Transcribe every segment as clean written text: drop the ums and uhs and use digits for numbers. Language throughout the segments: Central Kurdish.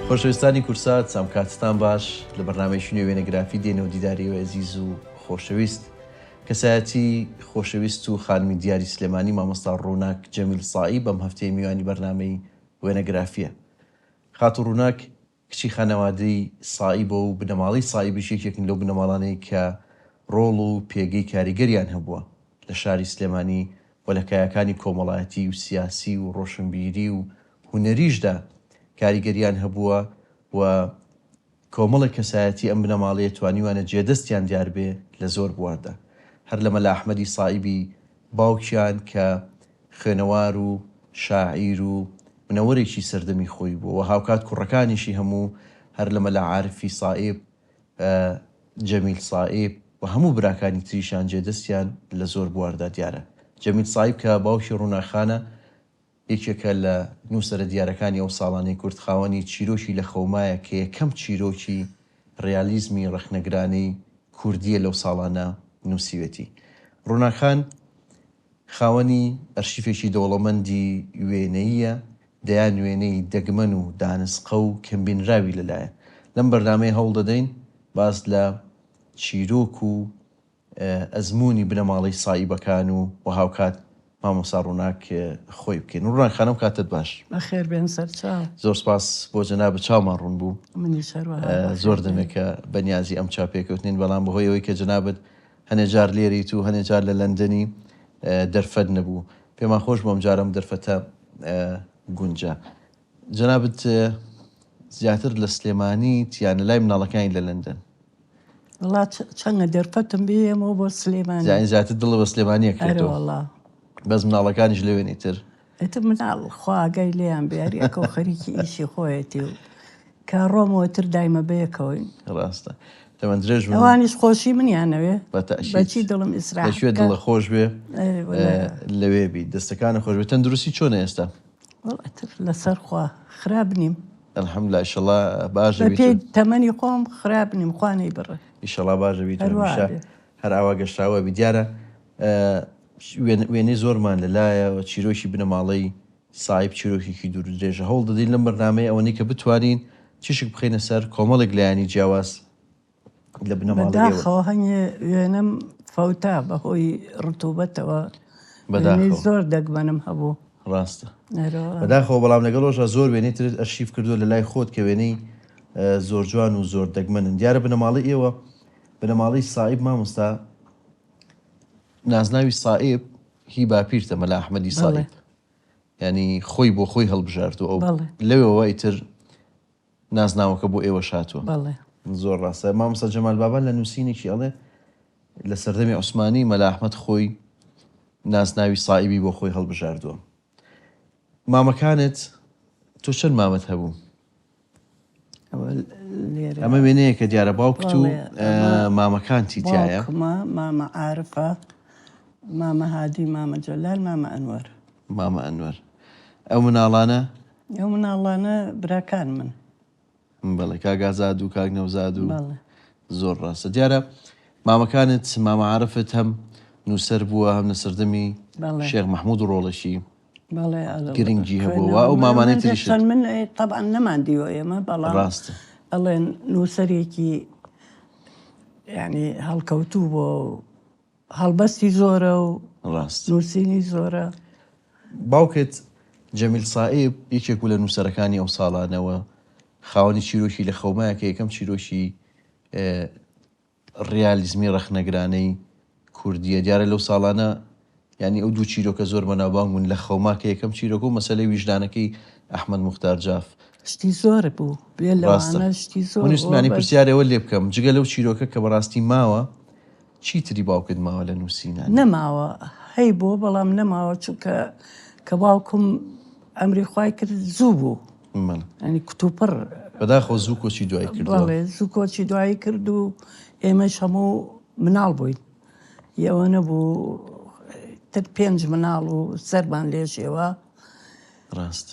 خۆشەویستانی کورسات سامکاتتان باش لە بەرنامەیەکی نوێ وێنەگرافی دێنەوە دیداریەوە ئەزیز و خۆشەویست کەسایەتی خۆشەویست و خانمی دیاری سلێمانی مامۆستا ڕووناک جەمیل سائی بەم هەفتەی میوانی بەرنامەی وێنەگرافیە. خات و ڕووناک کچی خانەوادەی سائی بۆ و بنەماڵی سائی بشێکێکن لەو بنەماڵانەی کە ڕۆڵ و پێگەی کاریگەریان هەبووە لە شاری سلێمانی و لە کایەکانی کۆمەڵایەتی و سیاسی و ڕۆشنبیری و هونەریشدا کاریگەریان هەبووە و کۆمەڵی کەسایەتی ئەم بنەماڵەیە توانیوانە جێدەستیان دیار بێ لە زۆر بواردا. هەر لە مەلا ئەحمەدی سائیبی باوکیان کە خوێنەوار و شاعیر و منەوەرێکی سەردەمی خۆی بوو و هاوکات کوڕەکانیشی هەموو هەر لە مەلا عارفی سائیب، جەمیل سائیب و هەموو براکانی تریشان جێدەستیان لە زۆر بواردا دیارە. جەمیل سائیب کە باوکی ڕووناخانە یەکێکە لە نووسرە دیارەکانی ئەو ساڵانەی کورد خاوەنی چیرۆکی لە خەومایە کە یەکەم چیرۆکی ڕیالیزمی ڕەخنەگرانەی کوردیە لەو ساڵانە نووسیوێتی. ڕووناخان خاوەنی ئەرشیفێکی دەوڵەمەندی وێنەیە، دەیان وێنەی دەگمەن و دانسقە و کەمبینراوی لەلایە. لەم بەرنامەی هەوڵ دەدەین باس لە چیرۆک و ئەزمموی بنەماڵی سائیبەکان و هاوکات مامۆستا ڕووناک خۆی بکەین. ڕووناک خانم کاتت باش. بەخێر بێن سەرچاو. زۆر سپاس بۆ جەنابەت چاومان ڕوون بوو. منیش هەروەها زۆر دەمێکە بەنیازی ئەم چاپێکەوتنین، بەڵام بەهۆی ئەوەی کە جەنابەت هەنێ جار لێریت و هەنێ جار لە لەندەنی دەرفەت نەبوو. پێمان خۆش بۆم جارم دەرفەتە گونجە. جەنابەت زیاتر لە سلێمانی یان لە لای مناڵەکانی لە لەندەن؟ وڵات چەندە دەرفەتم بێمەوە بۆ سلێمانی. زیاتر دڵ بە سلێمانیە کردەوە. وەڵا بەس مناڵەکانیش لەوێنی تر ئێتر مناڵ خواگەی لێیان بیاریەکە و خەریکی ئیشی خۆیەتی و کارڕۆمەوە تر دایمە بەیەکەوەین. ڕاستە تەمەەن درێژ ئەوانیش خۆشی منیانەوێ بەچی دڵم ئیسرا لەکوێ دڵە خۆش بێ لەوێ بی دەستەکانە خۆش بێت. تەندروستی چۆنە ئێستا؟ وڵاتر لەسەر خوا خراپ نیم. الحەمدولایە ئیشەڵا باش بە پێی تەمەنی خۆم خراپ نیم، خوانەی بڕە. ئیشەڵا باش بیت هەر ئاوا گەشتاوە بی. دیارە وێنەی زۆرمان لەلایە و چیرۆکی بنەماڵەی سایب چیرۆکێکی دوور درێژە. هەوڵ دەدەین لەم بەرنامەیە ئەوەی کە بتوانین چیشک بخینە سەر کۆمەڵێک لایانی جیاواز لە بنەماڵەوە. هەنگێ وێنەم فەوتا بەهۆی ڕتوبەتەوە زۆر دەگمەنم هەبوو. ڕاستە بەداخەوە، بەڵام لەگەڵ ڕۆژە زۆر وێنەی تر ئەرشیف کردووە لە لای خۆت کە وێنەی زۆر جوان و زۆر دەگمەنن. دیارە بنەماڵی ئێوە بنەماڵی سائیب مامۆستا نازناوی سائیب هی باپیرتە مەلا ئەحمەدی سائیب، ینی خۆی بۆ خۆی هەڵبژاردووە ئەو لەوێەوە ئیتر نازناوەکە بۆ ئێوە شاتووە. زۆر ڕاستە. مامۆستا جەمال بابان لە نووسینێکی ئەڵێ لە سەردەمی عوسمانی مەلا ئەحمەد خۆی نازناوی سائیبی بۆ خۆی هەڵبژاردووە. مامەکانت تۆ چەند مامەت هەبوو؟ ئەمە وێنەیە کە دیارە باوکت و مامەکانتی تایە؟ مامە عارفە، مامە هادی، مامە جەلال، مامە ئەنوەر. مامە ئەنوەر. ئەو مناڵانە؟ ئەو مناڵانە براکان من. بەڵێ کاک ئازاد و کاک نەوزاد و زۆر ڕاستە. دیارە مامەکانت مامە عارفت هەم نووسەر بووە هەم لە سەردەمی شێخ مەحموود ڕۆڵەشی گرنگی هەبووە. ئەو مامانەی تریش من طبعا نەماندیوە ئێمە، بەڵام ڕاستە ئەڵێن نووسەرێکی یعنی هەڵکەوتوو بۆ هەڵبەستی زۆرە و نووسینی زۆرە. باوکت جەمیل سائیب یەکێک بوو لە نووسەرەکانی ئەو ساڵانەوە، خاوەنی چیرۆکی لە خەومایە کە یەکەم چیرۆکی ڕیالیزمی ڕەخنەگرانەی کوردیە. دیارە لەو ساڵانە ینی ئەو دوو چیرۆکە زۆر بەناوبانگ بوون لە خەوماکە یەکەم چیرۆک و مەسەلەی ویژدانەکەی ئەحمەد موختار جاف. شتی زۆر بوو بێ لەوانە شتی زۆر. وانیستمانی پرسیارەوە لێ بکەم جگە لەو چیرۆکە کە بەڕاستی ماوە چیتری باوکت ماوە لە نووسینان؟ نەماوە، هەی بۆ بەڵام نەماوە، چونکە کە باوکم ئەمری خوای کرد زوو بوو، ینی کتوپڕ بەداخەوە زوو کۆچی دوای کردووە. زوو کۆچی دوایی کرد و ئێمەش هەموو مناڵ بووین. ئەوە نەبوو تر 5 مناڵ و سەرمان لێژێوە. ڕاست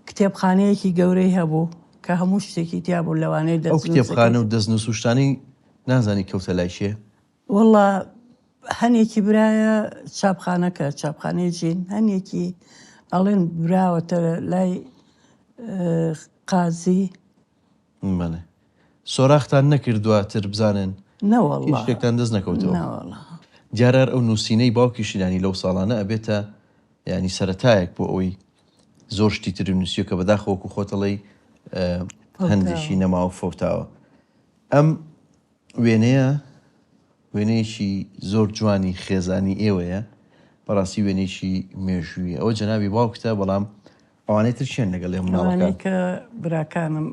کتێبخانەیەکی گەورەی هەبوو کە هەموو شتێکی تیا بوو لەوانەیە ئەو کتێبخانە و دەستنووس و شتانی نازانی کەوتە لای شێ؟ وەڵا هەنێکی برایە چاپخانەکە چاپخانەی ژین، هەنێکی ئەڵێن براوەتە لای قازی بەڵێ سۆراختان نەکردوواتر بزانن نەوەڵڵا هیچ شتێکتان دەست نەکەوتەوە نەوەڵڵا جارار ئەو نووسینەی باوکیشیدانی لەو ساڵانە ئەبێتە ینی سەرەتایەک بۆ ئەوەی زۆر شتی تر نووسیە کە بەداخەوەکو خۆتەڵی هەندێکی نەماوە فۆتاوە ئەم وێنەیەکی زۆر جوانی خێزانی ئێوەیە بەڕاستی وێنێکی مێژووی ئەوە جەنابی باوکتە بەڵام ئەوانەی تر چێن لەگەڵ لێ ئەوانەی مناڵەکان کە براکانم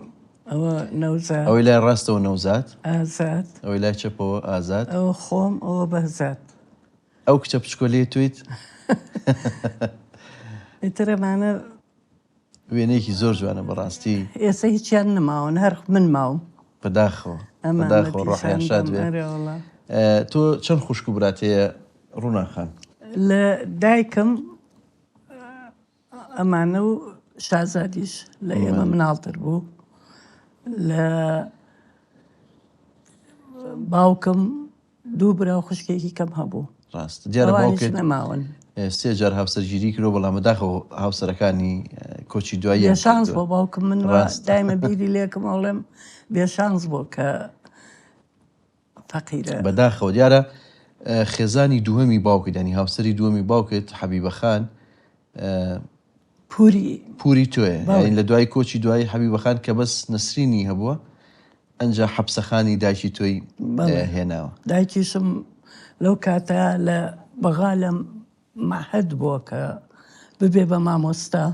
ئەوە نەوزات ئەوەی لای ڕاستەوە نەوزات ئازاد ئەوەی لای چەپەوە ئازاد ئەوە خۆم ئەوە بەهزات ئەو کچە پچکۆلێ تویت ئیترەمانە وێنەیەکی زۆر جوانە بەڕاستی ئێستا هیچیان نەماون هەر من ماوم بەداخەوە ڕۆحیان شاد بێ تۆ چەند خوشک و براتەیە ڕووناخان لە دایکم ئەمانە و شازادیش لە ئێمە مناڵتر بوو لە باوکم دوو برا و خوشکێکی کەم هەبوو ڕاست دیارە باوکت نەماون سێ جار هاوسەرگیری کرۆ بەڵام بەداخەوە هاوسەرەکانی کۆچی دوایی بێشانس بۆ باوکم من دایمە بیری لێکم ئەڵێم بێشانس بۆ کە فەقیرە بەداخەوە دیارە خێزانی دووەمی باوکت ینی هاوسەری دووەمی باوکت حەبیبەخان پوری تۆیە لە دوای کۆچی دوایی حەبیبەخان کە بەس نەسرینی هەبووە ئەنجا حەبسەخانی دایکی تۆی هێناوە دایکیشم لەو کاتە لە بەغا لە مەحەد بووە کە ببێ بە مامۆستا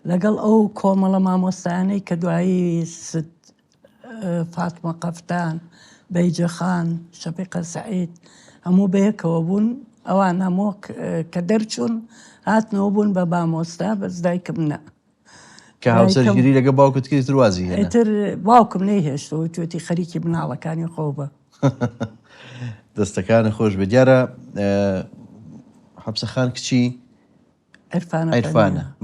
لەگەڵ ئەو کۆمەڵە مامۆستانەی کە دوایی فاتمە قەفتان بەیجەخان شەفیقە سەعید هەموو بەیەکەوە بوون ئەوان هەموو کە دەرچوون هاتنەوە بوون بە مامۆستا بەس دایکم نە کە هاوسەرگیری لەگە باوکت کرد وازی هێنا ئیتر باوکم نەیهێشتەوە توێتی خەریکی مناڵەکانی خۆ بە دەستەکانە خۆش بە دیارە حەبسەخان کچی عیرفانە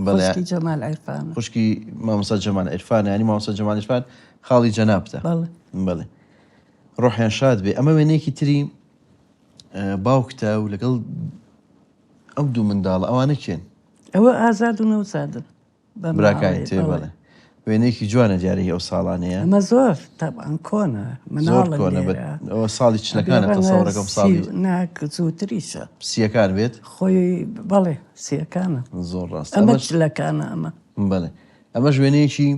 خوشکی جەمال عیرفانە خوشکی مامۆستا جەمال عیرفانە ینی مامۆستا جەمال عیرفان خاڵی جەنابتە بەڵێ ڕۆحیان شاد بێ ئەمە وێنەیەکی تری باوکتە و لەگەڵ ئەو دوو منداڵە ئەوانە کێن ئەوە ئازاد و نەوزادن براکانی تێ بەڵێ وێنەیەکی جوانە دیارەی ئەو ساڵانەیە ئەمە زۆر تەبعاً کۆنە زۆر کۆنە ئەوە ساڵی چنەکانە تەسەوڕەکەم ساڵی زووتریشە سیەکان بێت خۆی بەڵێ سیەکانە زۆر ڕاست ئەمە چلەکانە ئەمە بەڵێ ئەمەش وێنەیەکی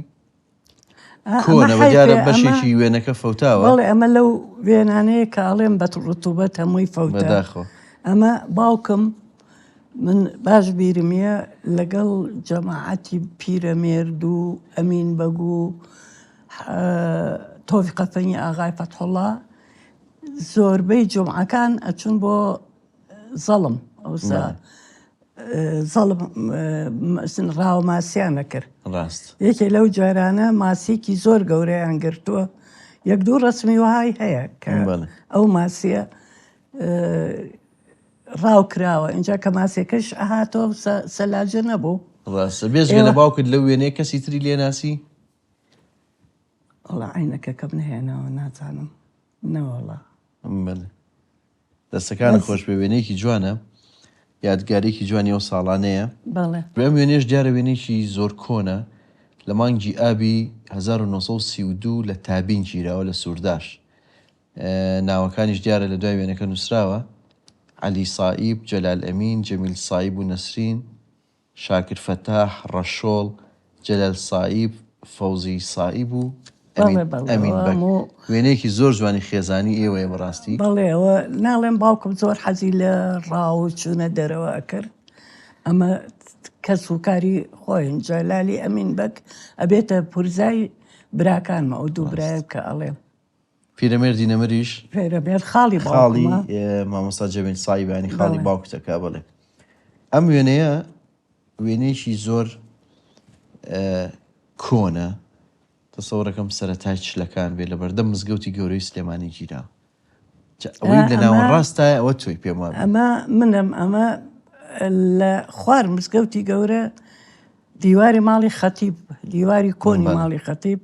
کۆنە دیارە بەشێکی وێنەکە فەوتاوە بەڵێ ئەمە لەو وێنانەیە کاڵێم بە ڕوتوبەت هەمووی فەوتە ئەمە باوکم من باش بیرمیە لەگەڵ جەماعەتی پیرەمێرد و ئەمین بەگو تۆفیقە فەنی ئاغای فەتحوڵڵا زۆربەی جومعەکان ئەچون بۆ زەڵم ئەوسا زەڵم ڕاوە ماسییانە کرد یەکێ لەو جارانە ماسیێکی زۆر گەورەیان گرتووە یەک دوو ڕسمی وهای هەیە کە ئەو ماسیە ڕاو کراوە اینجا کە ماسیەکەش ئەهاتۆ سەلاجە نەبوو ڕاستە بێزگە لە باوکت لەو وێنەیە کەسی تری لێ ناسی وەڵا عینەکە کەم نهێنەوە نازانم نەوەڵا دەستەکانە خۆش بێ وێنەیەکی جوانە یادگارێکی جوانی ئەو ساڵانەیە بێم وێنێش دیارە وێنێکی زۆر کۆنە لە مانگی ئابی 1932 لە تابین گیراوە لە سوورداش ناوەکانیش دیارە لە دوای وێنەکە نووسراوە عەلی سائیب جەلال ئەمین جەمیل سائیب و نەسرین شاکر فەتاح ڕەشۆڵ جەلال سائیب فەوزی سائیب و ئەمین بەگ وێنەیەکی زۆر جوانی خێزانی ئێوەیە بەڕاستی بەڵێ ئەوە ناڵێم باوکم زۆر حەزی لە ڕاو چوونە دەرەوە ئەکرد ئەمە کەس و کاری خۆین جەلالی ئەمین بەگ ئەبێتە پورزای براکانمە ئەو دوو برایە کە ئەڵێم پیرەمێردی نەمەریش پێرەبێت خاڵی مامۆستا جەمیل سائیبانی خاڵی باوکتەکە بڵێ ئەم وێنەیە وێنەیەکی زۆر کۆنە تەسەوڕەکەم سەرەتای چلەکان بێ لە بەردەم مزگەوتی گەورەی سلێمانی گیرا ئەوەی لە ناوە ڕاستایە ئەوە تۆی پێم وایە ئەمە منم ئەمە لە خوار مزگەوتی گەورە دیواری ماڵی خەتیب دیواری کۆنی ماڵی خەتیب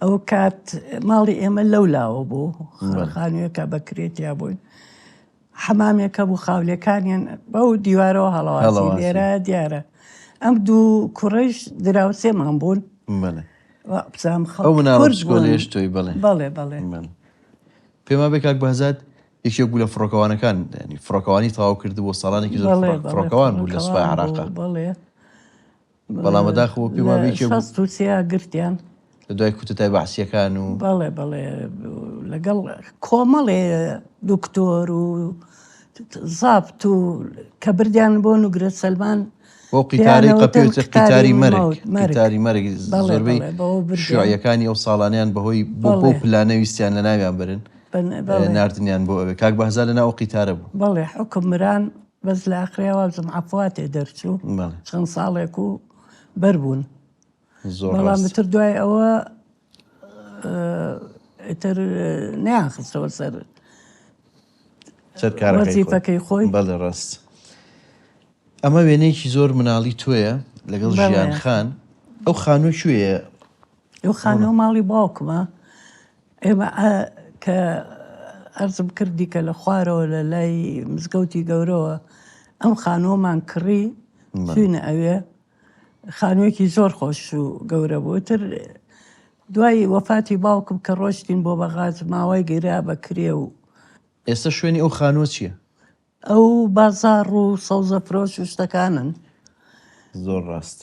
ئەو کات ماڵی ئێمە لەولاوە بوو خانوویەکە بەکرێتیا بووین حەمامێکە بوو خاولەکانیان بەو دیوارەوە هەڵەواسی لێرە دیارە ئەم دوو کوڕەش دراوسێمان بوون بزام خەڵک ئەو مناڵە کورد پسکۆلێش بوون. تۆی بڵێ بەڵێ بەڵێ پێما بێ کاک بەهزاد یەکێک بوو لە فڕۆکەوانەکان ینی فڕۆکەوانی تەواو کرد بۆ ساڵانێکی زۆر فڕۆکەوان بوو لە سوپای عێراقا بەڵێ بەڵام بەداخەوە پێما بێ یەکێک بوو 63 گرتیان لە دوای کوتتای بەعسیەکان و بەڵێ بەڵێ لەگەڵ کۆمەڵێ دکتۆر و زابت و کە بردیان بۆ نوگرە سەلمان بۆ قیتاری قەپێتە قیتاری مەرگ مەرگ. قیتاری مەرگ بەڵێ، زۆربەی بەڵێ، بەوە بردیان. شیوعیەکانی ئەو ساڵانیان بەهۆی بۆ بەڵێ. پلانە ویستیان لە ناویان برن بەڵێ ناردنیان بۆ ئەوێ کاک بەهزاد لەناو ئەو قیتارە بوو بەڵێ حکم مران بەس لە ئاخرەوە بزم عەفواتێ دەرچوو بەڵێ چەند ساڵێک و بەربوون. زۆر بەڵام ڕاست بتر دوای ئەوە ئیتر نەیانخستەوە سەر چەند کارەکەی وەزیفەکەی خۆی. بەڵێ ڕاست ئەمە وێنەیەکی زۆر مناڵی تۆیە لەگەڵ بەڵێ. ژیان خان ئەو خانوو کوێیە ئەو خانەوە ماڵی باوکمە ئێمە کە ئەرزم کردی کە لە خوارەوە لە لای مزگەوتی گەورەوە ئەم خانۆمان کڕی چوینە ئەوێ خانوویەکی زۆر خۆش و گەورە بوو. تر دوای وەفاتی باوکم کە ڕۆشتین بۆ بەغاز ماوەی گەیرا بەکرێ و ئێستا شوێنی ئەو خانووە چییە؟ ئەو بازار و سەوزە فرۆش و شتەکانن زۆر ڕاست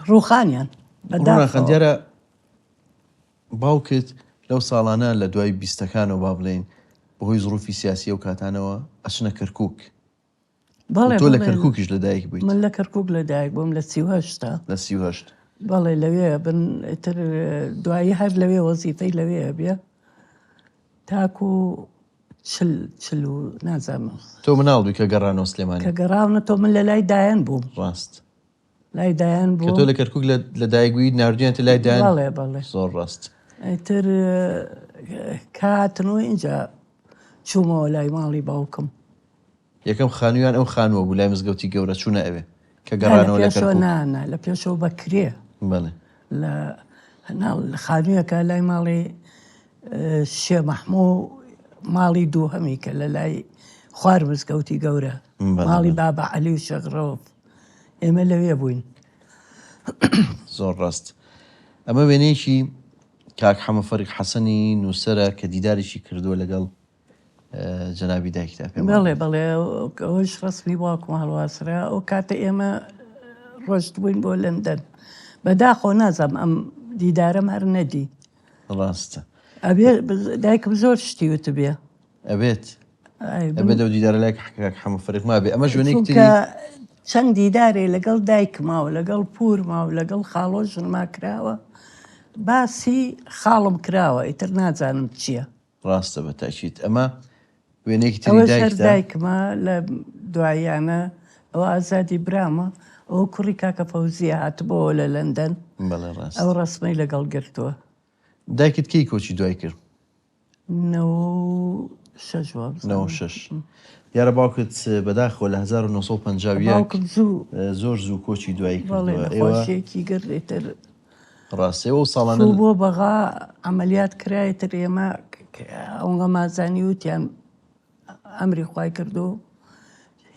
ڕووخانیان ڕۆناخان دیارە باوکت لەو ساڵانە لە دوای بیستەکانەوە با بڵێن بەهۆی زروفی سیاسی و کاتانەوە ئەچنە کەرکووک بەڵێ تۆ لە کەرکووکیش لەدایک بوویت من لە کەرکووک لەدایک بووم لە 38 لە 38 بەڵێ لەوێ بن ئیتر دوایی هەر لەوێ وەزیفەی لەوێ بێ تاکو چل و نازانم تۆ مناڵ بووی کە گەڕانەوە سلێمانی کە گەڕاونە تۆ من لە لای دایان بووم ڕاست لای دایان کە تۆ بوو لە کەرکووک لە دایکبوویت ناردویانتە لای دایان بەڵێ بەڵێ زۆر ڕاست ئیتر کاتنەوە اینجا چوومەوە لای ماڵی باوکم یەکەم خانوویان ئەو خانووە بوو لای مزگەوتی گەورە چوونە ئەوێ کە گەڕانەوە لە کەرکووک نانە لە پێشەوە بەکرێ بەڵێ لە خانوویەکە لای ماڵی شێ مەحموو ماڵی دوو هەمی کە لە لای خوار مزگەوتی گەورە ماڵی بابە عەلی و شەغڕۆف ئێمە لەوێ بووین. زۆر ڕاست ئەمە وێنەیەکی کاک حەمە فەریق حەسەنی نووسەرە کە دیدارێکی کردووە لەگەڵ جەنابی دایکتا پێم بەڵێ بەڵێ ئەوش ڕسمی باوکم هەڵواسرا ئەو کاتە ئێمە ڕۆشت بووین بۆ لەندەن بەداخۆ نازەم ئەم دیدارەم هەر نەدی ڕاستە ئەبێ دایکم زۆر شتی وت بێ ئەبێت ئەبێت ئەو دیدارە لای کاک حەمە فەریق ما بێ ئەمە ژوێنێکی تری چونکە چەند دیدارێ لەگەڵ دایکماوە لەگەڵ پورماوە لەگەڵ خاڵۆژنما کراوە باسی خاڵم کراوە ئیتر نازانم چییە. ڕاستە بە تاکید ئەمە وێنێکی تری ئەوە سەر دایکتا دایکمە لە دواییانە ئەوە ئازادی برامە ئەو کوڕی کاکە فەوزیە هاتبەوە لە لەندەن بەڵێ ڕاست ئەو ڕسمەی لەگەڵ گرتووە دایکت کەی کۆچی دوای کرد 96 دیارە باوکت بەداخەوە لە 1950 باوکم زوو زۆر زوو کۆچی دوایی بەڵێ کردووە نەخۆشیێکی گردێتر ڕاستەوە و ساڵانە چوو بۆ بەغا ئەمەلیات کرایتر ئێمە ئەوگە مازانی وتیان ئەمری خوای کردو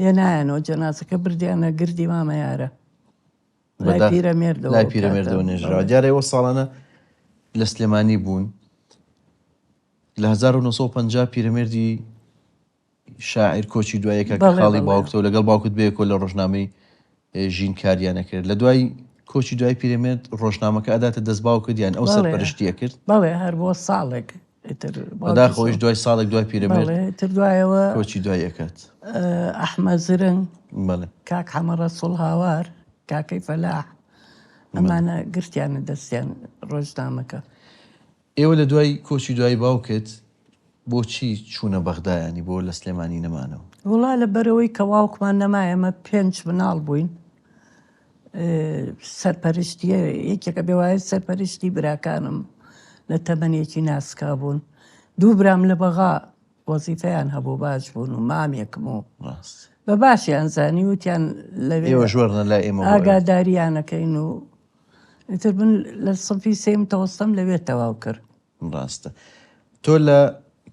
هێنایەنەوە جەنازەکە بردیانە گردی مامەیارە لای پیرەمێردەوە لای پیرەمێردەوە نێژراوە دیارە ئێوە ساڵانە لە سلێمانی بوون لە 1950 پیرەمێردی شاعیر کۆچی دوایەکە کە خاڵی باوکتەوە لەگەڵ باوکت بەیەکۆ لە ڕۆژنامەی ژین کاریانە کرد لە دوای کۆچی دوای پیرەمێرد ڕۆژنامەکە ئەداتە دەست باوکت یان ئەو سەرپەرشتیە کرد بەڵێ هەر بۆ ساڵێک بەداخەوەش دوای ساڵێک دوای پیرەمێرد تر دوایەوە کۆچی دوایەکەت ئەحمە زرنگ بەڵێ کاک حەمەڕە سوڵ هاوار کاکەی فەلاح ئەمانە گرتیانە دەستیان ڕۆژنامەکە. ئێوە لە دوای کۆچی دوای باوکت بۆچی چوونە بەغدایانی بۆ لە سلێمانی نەمانەوە؟ وڵا لە بەرەوەی کە واوکمان نەمای ئەمە 5 مناڵ بووین سەرپەرشتیە یەکێکە بێوایە سەرپەرشتی براکانم لە تەمەنێکی ناسکا بوون دوو برام لە بەغا وەزیفەیان هەبوو باش بوون و مامێکم و بە باشیان زانی وتیان لەوێ ژوەرنە لای ئێمە ئاگاداریانەکەین و ئیتر من لە سنفی سێم تەوەستەم لەوێ تەواو کرد. ڕاستە تۆ لە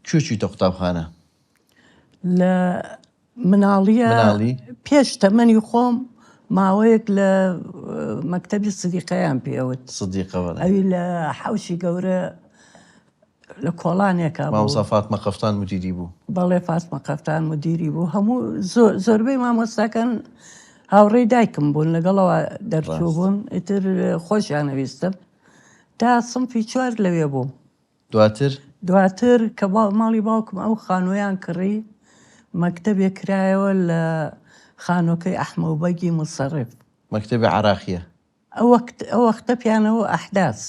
کوێچی تۆ قوتابخانە؟ لە مناڵیە پێش تەمەنی خۆم ماوەیەک لە مەکتەبی سدیقەیان پێوت صدیقە بەڵێ ئەوی لە حوشی گەورە لە کۆڵانێکا مامۆستا فاتمە قەفتان مدیری بوو بەڵێ فاتمە قەفتان مدیری بوو هەموو زۆربەی مامۆستاکان هاوڕێی دایکم بوون لەگەڵەوە دەرچوو بوون ئیتر خۆشیان نەویستم تا سنفی 4 لەوێ بوو دواتر کە ماڵی باوکم ئەو خانوویان کڕی مەکتەبێک کرایەوە لە خانۆکەی ئەحمەوبەگی مصەرف مەکتەبی عراقیە ئەو وەختە پیانەوە ئەحداس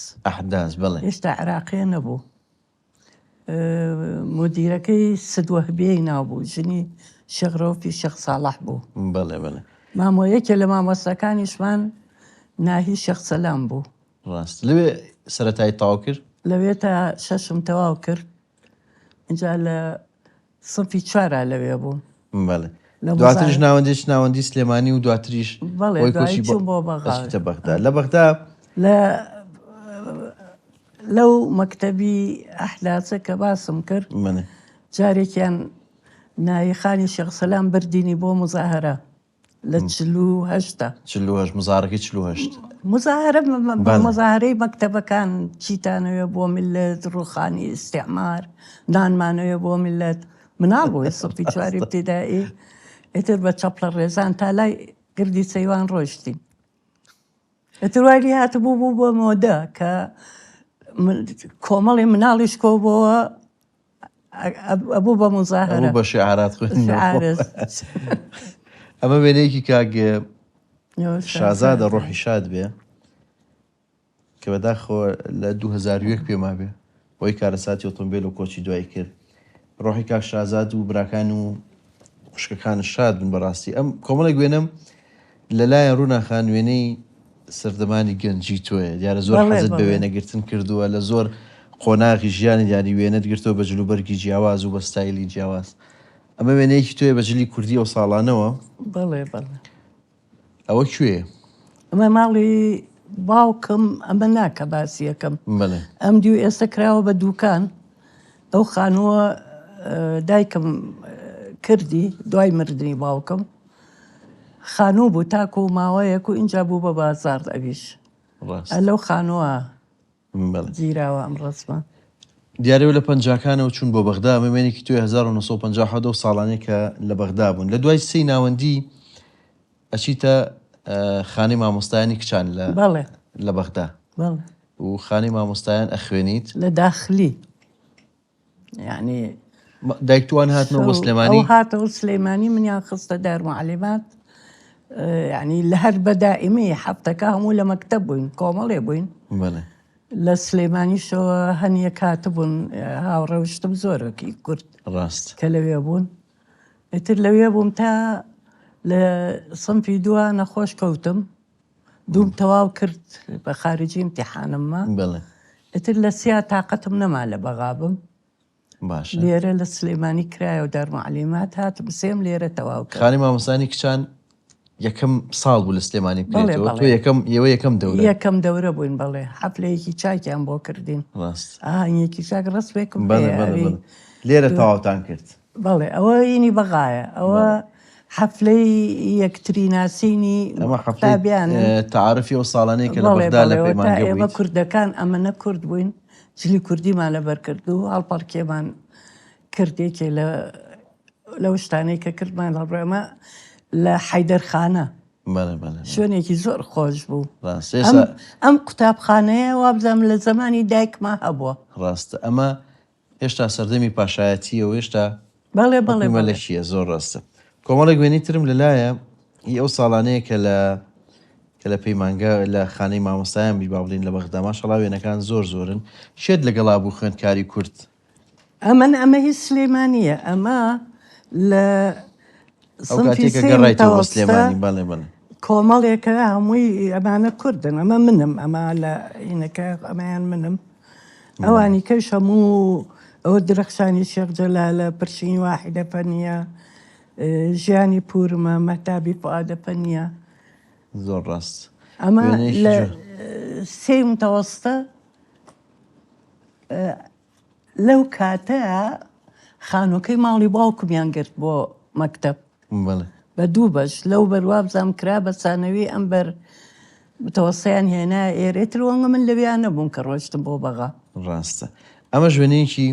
بڵێ هێشتا عراقیە نەبوو مدیرەکەی سدوەهبێی ناوبوو ژنی شێخ شێخ ساڵح بوو بەڵێ بەڵێ مامۆیەکێ لە مامۆستاکانیشمان ناهی شێخ سەلام بوو ڕاست لەوێ سەرەتایی تاو کرد لەوێ تا شەشم تەواو کرد اینجا لە سنفی 4 لەوێ بوو بەڵێ دواتریش ناوەندی سلێمانی و دواتریش بۆ بەغدا لە بەغدا لەو مەکتەبی ئەحلاسە کە باسم کرد جارێکیان نایخانی شێخ سەلام بردینی بۆ مزاهرە لە 48 مزارەکەی 48 مزاهرەی مەکتەبەکان چیتانەوێ بۆ میلەت ڕووخانی ئیستیعمار نانمانەوێ بۆ میلەت مناڵ بووی سنفی 4 ابتیدایی ئیتر بە چەپڵە ڕێزان تا لای گردی سەیوان ڕۆیشتین ئیتر وای هاتبوو بۆ مۆدە کە کۆمەڵی مناڵیش کۆ بۆەوە ئەبوو بە مزاهرە بە شعارات ئەمە وێنەیەکی کاگە شازادە ڕۆحی شاد بێ کە بەداخۆ لە 2001 پێما بێ بۆی کارەساتی ئۆتۆمبیل و کۆچی دوای کرد ڕۆحی کاک شازاد و براکان و خوشکەکان شاد بن بەڕاستی ئەم کۆمەڵێک وێنەم لەلایەن ڕووناخان وێنەی سەردەمانی گەنجی تۆیە دیارە زۆر حەزت بە وێنەگرتن کردووە لە زۆر قۆناغی ژیانی دیاری وێنەت گرتەوە بە جلوبەرگی جیاواز و بە ستایلی جیاواز ئەمە وێنەیەکی تۆیە بە جلی کوردی ئەو ساڵانەوە بەڵێ ئەوە کوێ؟ ئەمە ماڵی باوکم ئەمە ناکە باسی یەکەم ئەم دیو ئێستا کراوە بە دووکان ئەو خانووە دایکم کردی دوای مردنی باوکم خانوو بوو تاکو و ماوەیەک و اینجا بوو بە بازار ئەویش لەو خانووە گیراوە ئەم ڕسمە دیارەوە لە پەنجاکانەوە چوون بۆ بەغدا ئەمە وێنێکی توی 1950 ساڵانەیە کە لە بەغدا بوون لە دوای سەی ناوەندی ئەچیتە خانەی مامۆستایانی کچان لە بەغدا و خانەی مامۆستایان ئەخوێنیت لە داخلی یعنی دایکتوان هاتنەوە بۆ سلێمانی هاتەوە سلێمانی منیان خستە دارمعلمات یعنی لە هەر بەدائیمی هەفتەکە هەموو لە مەکتەب بووین کۆمەڵێ بووین لە سلێمانیشەوە هەنیە کاتە بوون هاوڕەوشتم زۆرەکی کورد ڕاست کە لەوێ بوون ئیتر لەوێ بووم تا لە سنفی 2 نەخۆش کەوتم دووم تەواو کرد بە خارجی امتحانممە ئیتر لە 3 تااقەتم نەما لە بەغابم لێرە لە سلێمانی کرایە و دارمعلمات هاتم سێم لێرە تەواو کرد خانی مامۆستانی کچان یەکەم ساڵ بوو لە سلێمانی بکرێتەوە تۆ یەکەم دەورە بووین بەڵێ حەفلەیەکی چاکیان بۆ کردین ڕاستیەکی چاک ڕستێکم لێرە تەواوتان کرد بەڵێ ئەوە ینی بەغایە ئەوە حەفلەی یەکتری ناسینی قوتابیان تعارفی ئەو ساڵانەیە کە لە بەغدا لە پەیمانگە بوویت ئێمە کوردەکان ئەمە نەکورد بووین جلی کوردیمان لەبەر کرد و هەڵپەڕکێمان کردێکێ لەو شتانەی کە کردمان لەڕێمە لە حەیدەرخانە شوێنێکی زۆر خۆش بوو ئەم قوتابخانەیە وابزانم لە زمانی دایکما هەبووە ڕاستە ئەمە هێشتا سەردەمی پاشایەتیەوە هێشتا لەشیە زۆر ڕاستە کۆمەڵێک وێنی ترم لەلایە ئەو ساڵانەیە کە لە پەیمانگە لە خانەی مامۆستایان بی باڵین لە بەغدا ماشەڵا وێنەکان زۆرن شێت لەگەڵا بوو خوێندکاری کورد ئەمە هیچ سلێمانیە ئەمە لە کۆمەڵێکە هەمووی ئەمانە کوردن ئەمە منم ئەمە لە هینەکە ئەمەیان منم ئەوانی کەش هەموو ئەوە درەخشانی شێخ جەلالە پرشینی واحیدە فەنیە ژیانی پورمە مەتابی فوادە فەنیە زۆر ڕاست ئەمە لە سێ متەوەستە لەو کاتەیە خانۆکەی ماڵی باوکمیان گرت بۆ مەکتەب بەدوو بەش لەو بەروابزانم کرا بە سانەوی ئەمبەر متەوەسەیان هێنا ئێرێتر وەنگە من لەویان نەبووم کە ڕۆشتم بۆ بەغا ڕاستە ئەمە ژوێنێکی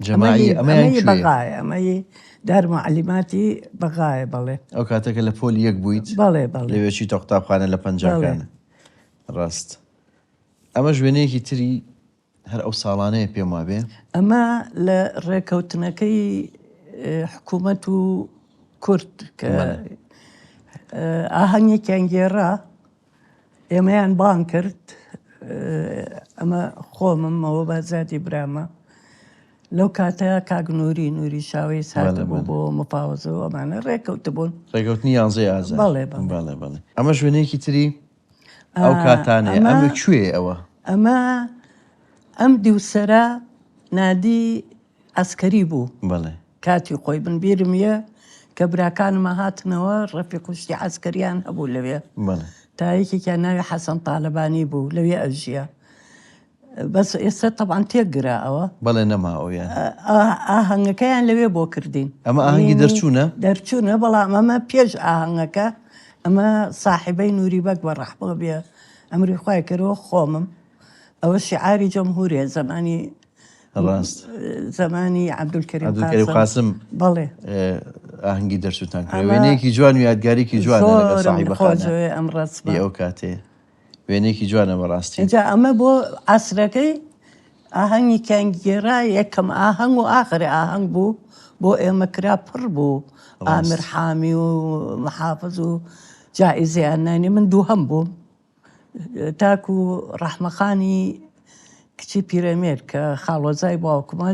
جەماعی ئەمەیان کوێیە؟ بەغایە ئەمەی دار معلیماتی بەغایە بەڵێ ئەو کاتێکە لە پۆلی یەک بوویت بەڵێ بەڵێ لەوێکی تۆ قوتابخانە لە پەنجاکانە ڕاست ئەمە ژوێنەیەکی تری هەر ئەو ساڵانەیە پێم وابێ ئەمە لە ڕێکەوتنەکەی حکوومەت و کورد کە ئاهەنگێکیان گێڕا ئێمەیان بان کرد ئەمە خۆممەوە بازاتی برامە لەو کاتە کاگنووری نووری شاوی سات بوو بۆ مپاوەزەوە ئەمانە ڕێکەوت بوون ڕێکەوتنی یانزەی ئازاد بەڵێ بەڵێ ئەمە ژوێنێکی تری ئەو کاتانەیە ئەمە کوێ ئەوە ئەمە ئەم دیوسەرە نادی ئەسکەری بوو بەڵێ کاتی خۆی بنبیرم یە کە براکانمە هاتنەوە ڕەفی کوشتی عسکەریان هەبوو لەوێ بەڵێ تا یەکێکیان ناوی حەسەن تاالبانی بوو لەوێ ئەژیە بەس ئێستا تەبان تێکگرا ئەوە بەڵێ نەماوەیان ئاهەنگەکەیان لەوێ بۆ کردین ئەمە ئاهەنگی دەرچوونە دەرچوونە بەڵام ئەمە پێش ئاهەنگەکە ئەمە ساحیبەی نووری بەک بە ڕەحمە بێ ئەمری خوای کردەوە خۆمم ئەوە شیعاری جەمهوریە زمانی ڕاست زمانی عەبدولکەریم قاسم بەڵێ ئاهەنگی دەرچوتان کرد وێنەیەکی جوان و یادگاریکی جوانە لەگەڵ ساحیبەکانە ئەم ڕەسمە ئەو کاتێ وێنەیەکی جوانە بەڕاستی اینجا ئەمە بۆ عەسرەکەی ئاهەنگی کەنگێرا یەکەم ئاهەنگ و ئاخری ئاهەنگ بوو بۆ ئێمە کرا پڕ بوو ئامر حامی و محافظ و جائزەیان نانی من دووهەم بووم تاکو ڕەحمەخانی کچی پیرەمێر کە خاڵۆزای باوکمە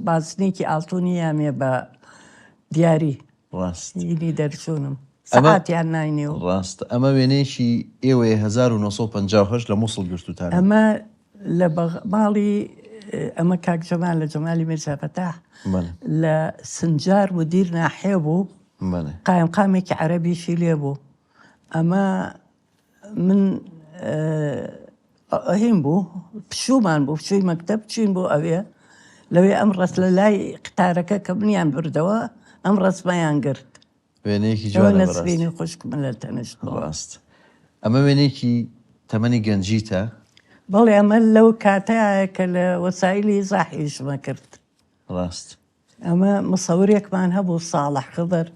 بازنێکی ئاڵتونی یامێ بە دیاری ڕاستینی دەرچوونم سەعاتیان ناینێ و ڕاست ئەمە وێنەیەکی ئێوەیە 1950 لە مووسڵ گرتوتان ئەمە لە ماڵی ئەمە کاک جەمال لە جەمالی میرزا فەتاح لە سنجار مدیر ناحێ بوو قایمقامێکی عەرەبیشی لێ بوو ئەمە من هین بوو پشومان بوو پشووی مەکتەب چین بۆ ئەوێ لەوێ ئەم ڕست لە لای قتارەکە کە منیان بردەوە ئەم ڕسمەیان گرت وێنەیەکی جوانە نەسبینی خوشک من لە تەنشت ڕاست ئەمە وێنێکی تەمەنی گەنجیتە بەڵێ ئەمە لەو کاتەیە کە لە وەسایلی زاحیشمە کرد ڕاست ئەمە مصەورێکمان هەبوو ساڵح خضر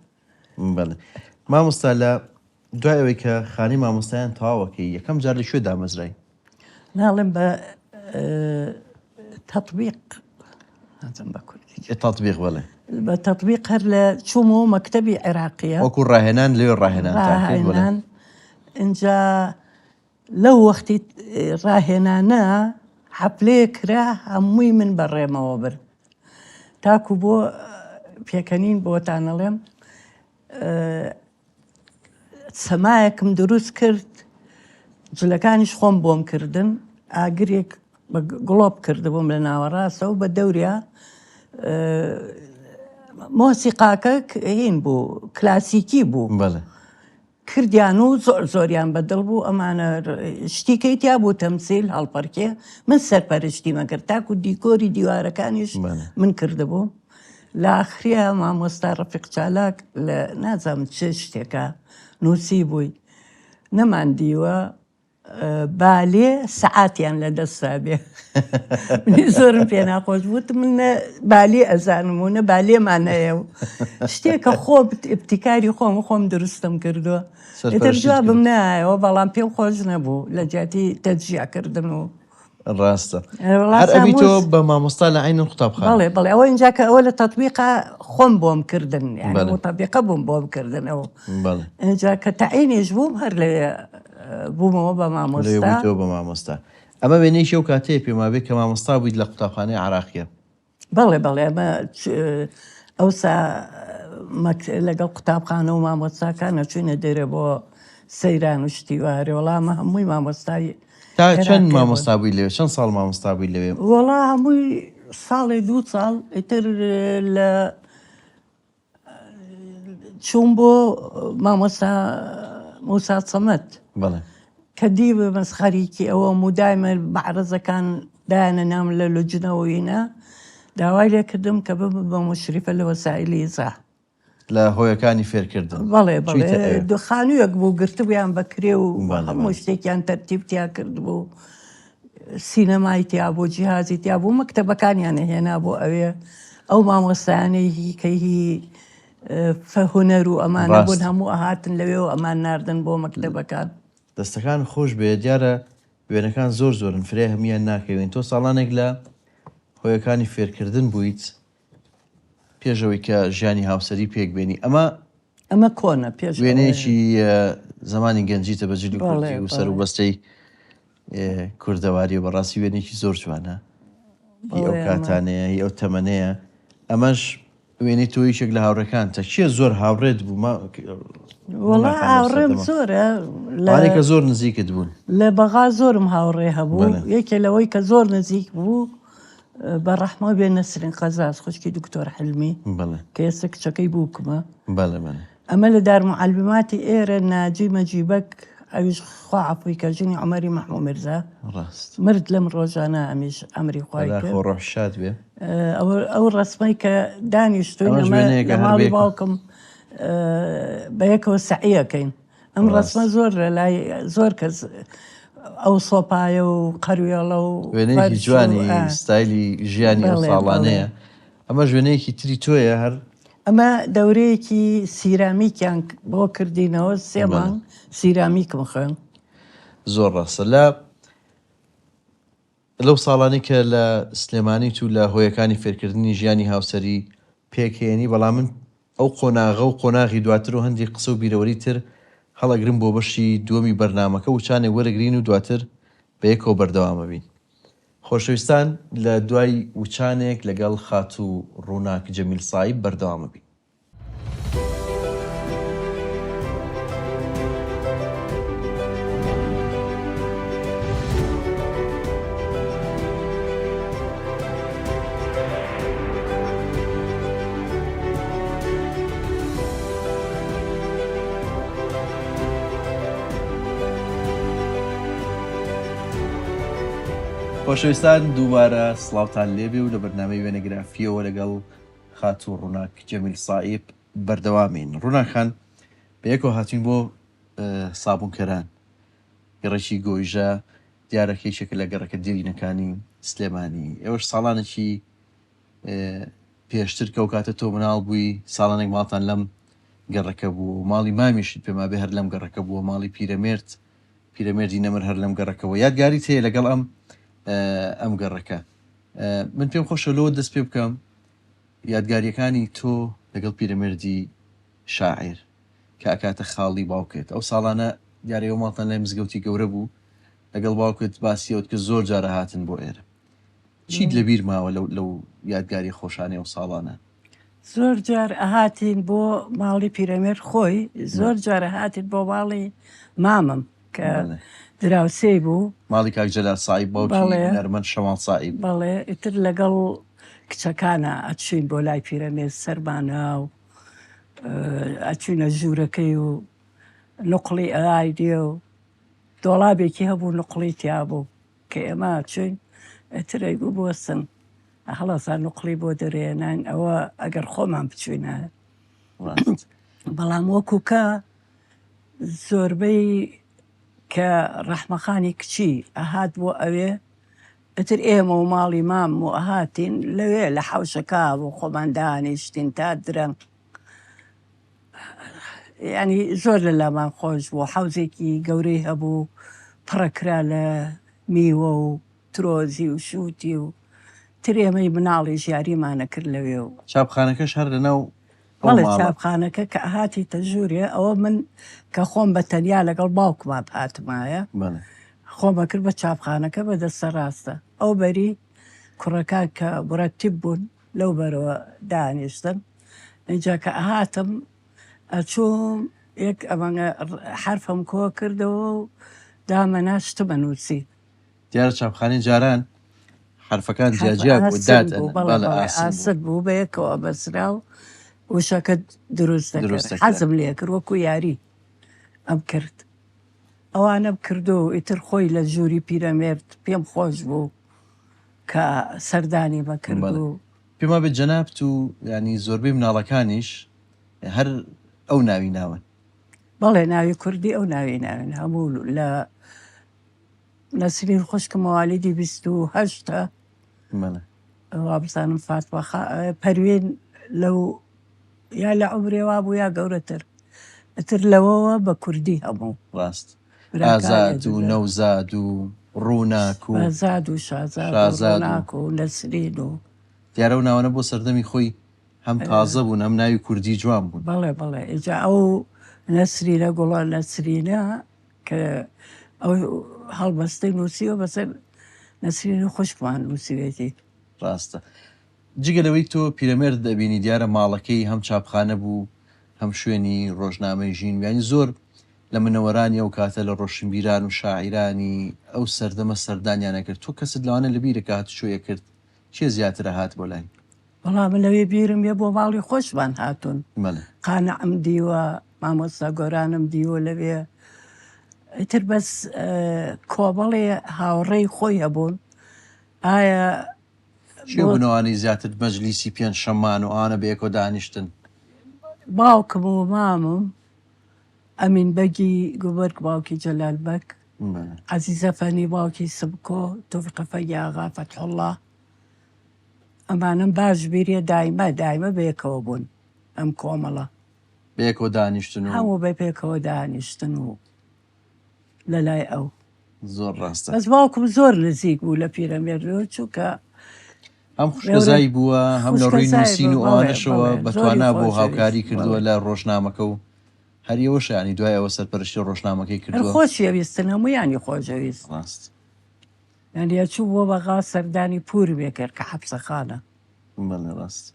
بەڵێ مامۆستا لە دوای ئەوەی کە خانی مامۆستایان تەواوەکەی یەکەم جار لە کوێ دامەزرای ناڵێم بە تەطبیق بە کوردی تەطبیق بەڵێ بە تەطبیق هەر لە چوومەوە مەکتەبی عێراقیە وەکو ڕاهێنان لێ ڕاهێنان اینجا لەو وەختی ڕاهێنانە حەپلەیە کرا هەمووی من بەڕێمەوە برد تاکو بۆ پێکەنین بۆتانەڵێم سەمایەکم دروست کرد جلەکانیش خۆم بۆم کردن ئاگرێک بە گڵۆب کردبووم لە ناوەڕاستە و بە دەوریا مۆسیقاکە هین بوو کلاسیکی بوو کردیان و زۆر زۆریان بەدڵ بوو ئەمانە شتیکەی تیا بوو تەمسیل هەڵپەرکێ من سەرپەرشتی مەکرد تاکو دیکۆری دیوارەکانیش من کردبوو لە ئاخریا مامۆستا ڕەفیق چالاک لە نازانم چ شتێکە نووسی بووی نەماندیوە بالێ سەعاتیان لە دەستا بێ منی زۆرم پێ ناخۆش بووت من بالێ ئەزانم و نە بالێمان هەیە و شتێکە خۆ ئبتیکاری خۆم دروستم کردووە ئێتر جوابم نایەوە بەڵام پێم خۆش نەبوو لە جاتی تەجزیەکردن و ڕاستە هەر ئەبی تۆ بە مامۆستا لە عینن قوتابخانە بەڵێ بەڵێ ئەوە اینجا کە ئەوە لە تەطبیقا خۆم بۆم کردن یعنی متەبیقە بووم بۆم کردنەوە اینجا کە تەعینیش بووم هەر لەوێ بوومەوە بە مامۆستا ئەمە وێنەی شەو کاتەیە پێما بێت کە مامۆستا بوویت لە قوتابخانەی عێراقیە بەڵێ ئەمە ئەوسا لەگەڵ قوتابخانە و مامۆستاکانە چوونە دەرێ بۆ سەیران و شتیوارێ وەڵامە هەمووی مامۆستای تا چەند مامۆستا بووی لەوێ چەند ساڵ مامۆستا بووی لەوێ وەڵا هەمووی ساڵێ 2 ساڵ ئیتر لە چوون بۆ مامۆستا موسا سەمەد کە دیبە مەسخەریکی ئەوە مودایمە بەعرەزەکان دایانە نام لە لوجنەوەینە داوای لێ کردم کە بە مشریفە لە وەسایلی ئیزاح لە هۆیەکانی فێرکردن. بەڵێ چیتە بەڵێ ئەوێ؟ دوخانوویەک بوو گرتبوویان بەکرێ و بەڵێ، هەموو بەڵێ. شتێکیان تەرتیبتیا کرد بوو، سینەمای تیا بۆ جیهازی تیا بوو، مەکتەبەکانیان هێنا بۆ ئەوێ ئەو مامۆستایانەی کەی فەهونەر و ئەمانە ڕاست. بوون هەموو ئەهاتن لەوێ و ئەمان ناردن بۆ مەکتەبەکان. دەستەکان خۆش بێ دیارە وێنەکان زۆرن فرێ هەمیان ناکەوێن. تۆ ساڵانێک لە هۆیەکانی فێرکردن بوویت پێشەوەی کە ژیانی هاوسەری پێک بێنی. ئەمە کۆنە پێش وێنەیەکی زمانی گەنجیتە بەجلی بەڵێ، کوردی و سەر و بەڵێ. بەستەی کوردەواری و بەڕاستی وێنێکی زۆر جوانە. هی ئەو بەڵێ، کاتانەیە هی ئەو تەمەنەیە. ئەمەش وێنەی تۆیشێک لە هاوڕەکان تە چییە زۆر هاوڕێت بوو وەڵا هاوڕێم زۆرە وانێکە زۆر نزیکت بوون لە بەغا زۆرم هاوڕێ هەبوو. بەڵێ. یەکێ لەوەی کە زۆر نزیک بوو بە ڕەحمە بێ نەسرین قەزاز خوشکی دکتۆر حلمی بەڵێ کە ئێستا کچەکەی بووکمە. بەڵێ بەڵێ ئەمە لە دارمعەلمیماتی ئێرە ناجی مەجیبەک ئەویش خوا عەفوی کە ژنی عومەری مەحموود میرزا ڕاست مرد لەم ڕۆژانە ئەمیش ئەمری خوای خۆ کرد. ڕۆح شاد بێ. ئەو ڕسمەی کە دانیشتوین ئەمەش ئەمە وێنەیەکە لە هەر ماڵی بێکم. باوکم بە یەکەوە سەعیەکەین. ئەم ڕاست. ڕسمە زۆر لە لای زۆر کەس ئەو سۆپایە و قەروێڵە و وێنەیەکی فەرش و جوانی ستایلی ژیانی ئەو بەڵێ، ساڵانەیە. ئەمە ژوێنەیەکی تری تۆیە هەر ئەمە دەورەیەکی سیرامیکیان بۆ کردینەوە 3 مانگ سیرامیکم خوێن. زۆر ڕاستە. لەو ساڵانی کە لە سلێمانیت و لە هۆیەکانی فێرکردنی ژیانی هاوسەری پێکهێنی، بەڵام من ئەو قۆناغە و قۆناغی دواتر و هەندی قسە و بیرەوەری تر هەڵەگرم بۆ بەشی دووەمی بەرنامەکە و چانێک وەرەگرین و دواتر بە یەکەوە بەردەوامە بین. خۆشەویستان لە دوای وچانێک لەگەڵ خات و ڕووناک جەمیل سایب بەردەوامە بین. خۆشەویستان دووبارە سڵاوتان لێبێ و لە بەرنامەی وێنەگرافیەوە لەگەڵ خات و ڕووناک جەمیل سایب بەردەوامین. ڕووناکان بە یەکەوە هاتوین بۆ سابوونکەران گەڕێکی گۆیژە دیارەکەی شەکە لە گەڕەکە دیرینەکانی سلێمانی. ئێوەش ساڵانێکی پێشتر کە ئەو کاتە تۆ مناڵ بووی ساڵانێک ماڵتان لەم گەڕەکە بوو، ماڵی مامیشت پێما بێ هەر لەم گەڕەکە بووە، ماڵی پیرەمێردی نەمر هەر لەم گەڕەکەەوە. یادگاری تێ لەگەڵ ئەم گەڕەکە. من پێم خۆشە لەوە دەست پێ بکەم یادگاریەکانی تۆ لەگەڵ پیرەمێردی شاعیر کە ئەکاتە خاڵی باوکێت. ئەو ساڵانە دیارەوە ماڵتان لای مزگەوتی گەورە بوو لەگەڵ باوکت باسیەوت کە زۆر جارە هاتن بۆ ئێرە. چیت لەبیر ماوە لەو یادگاری خۆشانەی ئەو ساڵانە؟ زۆر جار ئەهاتین بۆ ماڵی پیرەمێر خۆی، زۆر جارە هاتین بۆ ماڵی مامم کە دراوسێ بوو، ماڵی کاک جەلال سایب باوکی نەرمەند شەماڵ سایب. بەڵێ ئیتر لەگەڵ کچەکانە ئەچوین بۆ لای پیرەمێر سەرمانە و ئەچوینە ژوورەکەی و نوقڵی ئایدێ و دۆڵابێکی هەبوو نوقڵی تیا بوو کە ئێمە چوین ئەترەی بوو بۆسن هەڵەسان نوقڵی بۆ دەرێنان ئەوە ئەگەر خۆمان بچوینە. بەڵام وەکوکە زۆربەی کە ڕەحمەخانی کچی ئەهات بۆ ئەوێ ئەتر ئێمە و ماڵی مام و ئەهاتین لەوێ لە حەوشەکە بۆ خۆمان دانیشتین تا درەنگ. ینی زۆر لە لامان خۆش بوو، حەوزێکی گەورەی هەبوو پڕەکرا لە میوە و ترۆزی و شووتی و ترێمەی مناڵی ژیاریمانە کرد لەوێ و چاپخانەکەش هەر لەناو بەڵێ چاپخانەکە کە ئاهاتی تەژوورێ ئەوە من کە خۆم بە تەنیا لەگەڵ باوکمان هاتمایە خۆمە کرد بە چاپخانەکە بەدەستە ڕاستە. ئەو بەری کوڕەکان کە بڕەتیب بوون لەو بەرەوە دانیشتن. اینجا کە ئاهاتم ئەچووم یەک ئەمەگە حرفم کۆ کردەوە و دامەنا شتمە نووسی. دیارە چاپخانەی جاران حرفەکان جیاجیا بوو ئاسر بوو بە یەکەوە بەسرا و وشەکە دروست دەکرد. حەزم لێ کرد وەکو یاری ئەم کرد. ئەوانە بکردو و ئیتر خۆی لە ژووری پیرەمێرد پێم خۆش بوو کە سەردانی بەکرد و پێما بێت جەنابت و ینی زۆربەی مناڵەکانیش هەر ئەو ناوی ناون بەڵێ ناوی کوردی ئەو ناوی ناوێن هەموو لە نەسرین خوشکم موالیدی 28 وا بزانم فاتمە پەروێن لەو یا لە عومرێوا بوو یا گەورەتر ئەتر لەوەوە بە کوردی هەموو ڕاست ئازاد و نەوزاد و ڕووناک و ئازاد و شازاد و نەسرین و دیارە و ناوانە بۆ سەردەمی خۆی هەم تازە بوون هەم ناوی کوردی جوان بوون. بەڵێ بەڵێ ئێجا ئەو نەسرینە گوڵە نەسرینە کە ئەو هەڵبەستەی نووسیوە بەسەر نەسرین خوشکمان نووسیوێتی. ڕاستە جگەلەوەی تۆ پیرەمێرد دەبینی دیارە ماڵەکەی هەم چاپخانە بوو هەم شوێنی ڕۆژنامەی ژین یانی زۆر لە منەوەرانی ئەو کاتە لە ڕۆشنبیران و شاعیرانی ئەو سەردەمە سەردانیانە کرد تۆ کەست لەوانە لە بیرەکە هاتوچۆیە کرد چێ زیاترە هات بۆ لای بەڵام لەوێ بیرم بێ بۆ ماڵی خۆشمان هاتوون قانەعم دیوە مامۆستا گۆرانم دیوە لەوێ ئیتر بەس کۆبەڵێ هاوڕێی خۆی هەبوون ئایا بنەوانی زیاتر مەجلیسی پێنج شەمان و ئانە بەیەکۆ دانیشتن باوکم و مامم ئەمین بەگی گوبەرگ باوکی جەلال بەک عەزیزە فەنی باوکی سبکۆ تۆفیقە فەگی ئاغا فەتحوڵڵا ئەمانم باش بیرێ دایمە بەیەکەوە بوون ئەم کۆمەڵە بەیەکەوە دانیشتن و هەموو بە پێکەوە دانیشتن و لە لای ئەو زۆر ڕاستە بەس باوکم زۆر نزیک بوو لە پیرەمێردەوە چووکە هەم خوشکەزایی بووە هەم لە ڕووی نووسین و ئەوانەشەوە بەتوانا بۆ هاوکاری کردووە لە ڕۆژنامەکە و هەریەوە شانی دوایەوە سەرپەرشتی ڕۆژنامەکەی کردووە خۆشیەویستن هەموویانی خۆشەویست ڕاست یانە چوو بۆ بەغا سەردانی پور بێکرد کە حەبسەخانە بەڵێ ڕاست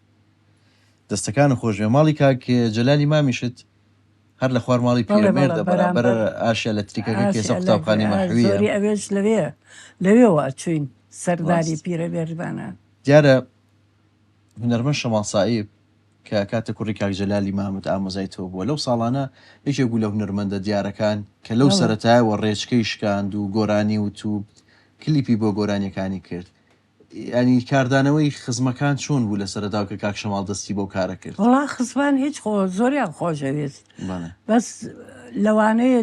دەستەکان خۆشوێ ماڵی کاک جەلالی مامیشت هەر لە خوار ماڵی پیرەمێردە بەرامبەر ئاشیا لە تریکەکە کێسە قوتابخانەی مەحویە ئەوێش لەوێوە چوین سەردانی پیرەمێردبانە دیارە هونەرمەند شەماڵ سائیب کە کاتە کوڕی کاک جەلالی مامد ئامۆزایتەوە بووە لەو ساڵانە یەکێک بوو لە هونەرمەندە دیارەکان کە لەو سەرەتایەوە ڕێچکەی شکاند و گۆرانی وتو کلیپی بۆ گۆرانیەکانی کرد ینی کاردانەوەی خزمەکان چۆن بوو لە سەرەتاو کە کاک شەماڵ دەستی بۆ کارە کرد وەڵا خزمان هیچ زۆریان خۆشەویست بەس لەوانەیە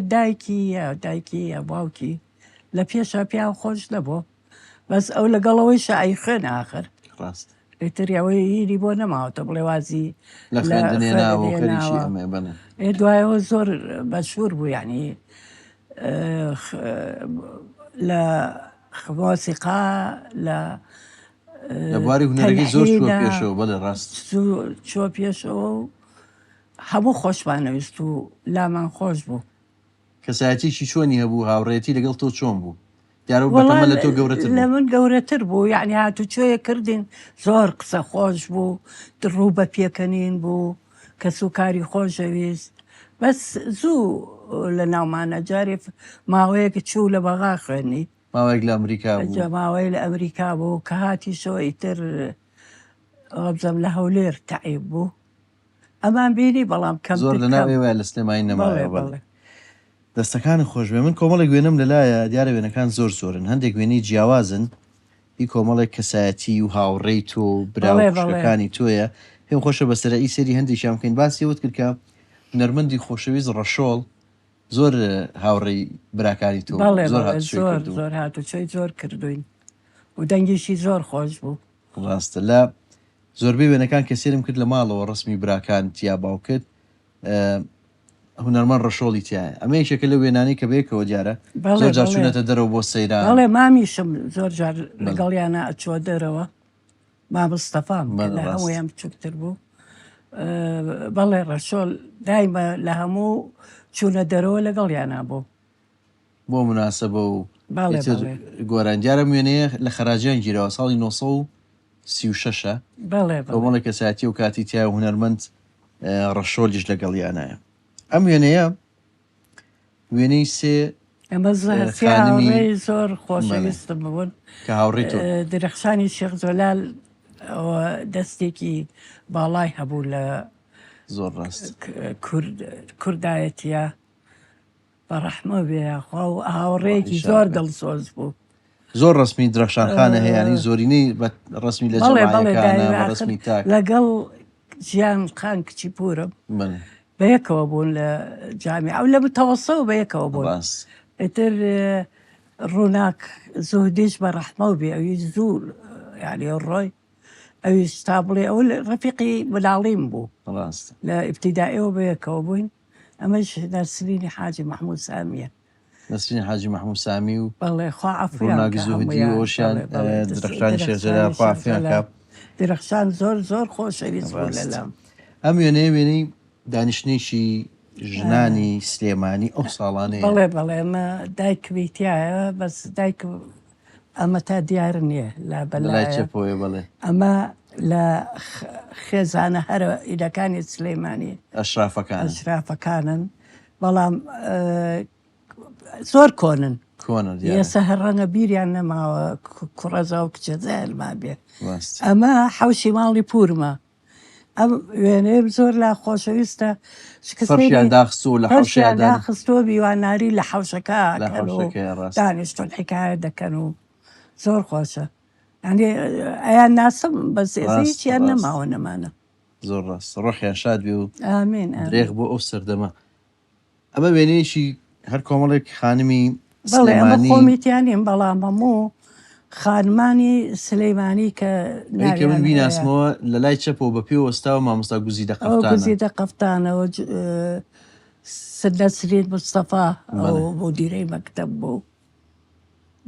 دایکی یا باوکی لە پێشە پیان خۆش نەبوو بەس ئەو لەگەڵەوەی شعی خوێن آخر ڕاست ئێتریەوەی هیری بۆ نەماوەتە بڵێ وازی لە خوێندنێناوە دوایەوە زۆر بەشور بوو یعنی لە مۆسیقا لە بواری هونەرەکەی زۆر چووە پێشەوە بەڵێ ڕاست چووە پێشەوە و هەموو خۆشمانەویست و لامان خۆش بوو کەسایەتیشی چۆنی هەبوو هاوڕێتی لەگەڵ تۆ چۆن بوو دیارە بەتەمە لە تۆ گەورەتر لە من گەورەتر بوو یعنی هاتوچۆیە کردین زۆر قسە خۆش بوو ڕوو بە پێکەنین بوو کە سوکاری خۆشەویست بەس زوو لە ناومانە جارێ ماوەیەکە چوو لە بەغا خوێنی ماوەیەک لە ئەمریکا بوو ماوەی لە ئەمریکا بوو کە هاتیشەوە ئیتر بزەم لە هەولێر تەعیب بوو ئەمان بینی بەڵام کەم زۆر لە ناوێ لە سلێمانی نەماوە دەستەکان خۆش بێ من کۆمەڵی گوێنم لەلایە دیارە وێنەکان زۆر زۆرن هەندێک وێنەی جیاوازن هی کۆمەڵێک کەسایەتی و هاوڕێی تۆ براوشەکانی تۆیە پێم خۆشە بەسەر ئی سەری هەندێکیان بکەین باسی وت کرد کە هونەرمەندی خۆشەویست ڕەشۆڵ زۆر هاوڕێی براکانی تۆ زۆر هاتوچۆی زۆر کردوین و دەنگیشی زۆر خۆش بوو ڕاستە لە زۆربەی وێنەکان کە سێرم کرد لە ماڵەوە ڕسمی براکان تیا باوکرد هونەرمەند ڕەشۆڵی تایە ئەمە یەکێکە لە وێنانی کە بەیەکەوە دیارە زۆر جار چوونەتە دەرەوە بۆ سەیران بەڵێ مامیشم زۆر جار لەگەڵیانە ئەچوە دەرەوە مامستەفام لە هەموویان بچووکتر بوو بەڵێ ڕەشۆڵ دایمە لە هەموو چوونە دەرەوە لەگەڵیانە بوو بۆ مناسبە و گۆران دیارە وێنەیە لە خەراجیان گیرەوە ساڵی 1936 بۆمەڵی کەسایەتی و کاتی تیا هونەرمەند ڕەشۆلیش لەگەڵیانایە ئەم وێنەیە وێنەی سێ ئەمە زۆر خۆشەویستم بوون کە هاوڕێی تۆ درەخشانی شێخ جۆلال دەستێکی باڵای هەبوو لە زۆر ڕاست کوردایەتە بەڕەحمە بێ و هاوڕێیەکی زۆر دڵسۆز بوو زۆر ڕسمی درەخشانخانە هەیەی زۆرینەی ڕسمی لە ڕسمی تاک لەگەڵ ژیان خان کچی پورم بەڵێ بەیەکەوە بوون لە جامیعە و لە متەوەسەوە بەیەکەوە بوون. ڕاست ئیتر ڕووناک زوهدیش بە ڕەحمە و بێ ئەوی زوو یعنی ڕۆی ئەویش تا بڵێ ئەو ڕەفیقی منداڵیم بوو ڕاست لە ئیبتیدائیەوە بەیەکەوە بووین. ئەمەش نەرسرینی حاجی مەحموود سامیە. نەسرین حاجی مەحموود سامی و بەڵێ خوا عەفویان ڕووناک کە زوهدی و هەموویان. ئەوشیان بەڵێ، بەڵێ. درەختانی شێرجەلا خوا عەفویان کا. درەخشان زۆر خۆشەویست بوو ڕاست. لەلام. ئەم وێنەی دانیشتنیشی ژنانی سلێمانی ئەو ساڵانەیە. بەڵێ ئەمە دایکمی تایە بەس دایک ئەمە تا دیار نییە لە لای بەلایە. چەپۆیە بەڵێ ئەمە لە خێزانە هەرە ئیدەکانی سلەیمانی ئەشرافەکانن، بەڵام زۆر کۆنن. ئێستا هەر ڕەنگە بیریان نەماوە کوڕەزا و کچەزایلما بێ. ئەمە حەوشی ماڵی پورمە. ئەم وێنەیە زۆر لا خۆشەویستە. فەرشیان داخستووە لە حەوشیان داخستۆ بیواناری لە حەوشەکە دانیشتون حکایە دەکەن و زۆر خۆشە. یعنی ئەیان ناسم بەس هیچیان نەماوە نەمانە. زۆر ڕاست ڕۆحیان شاد بێ و ئامین درێغ بۆ ئەو سەردەمە. ئەمە وێنەیەکی هەر کۆمەڵێک خانمی بەڵێ ئەمە خۆمیتیانیم، بەڵام هەموو خانمانی سلەیمانی کە من بیناسمەوە لە لای چەپەوە بە پێ وەستاوە مامۆستا گوزیدە قەفتانە. گوزیدە قەفتانەوە نەسرین مستەفا ئەو مودیرەی مەکتەب بوو.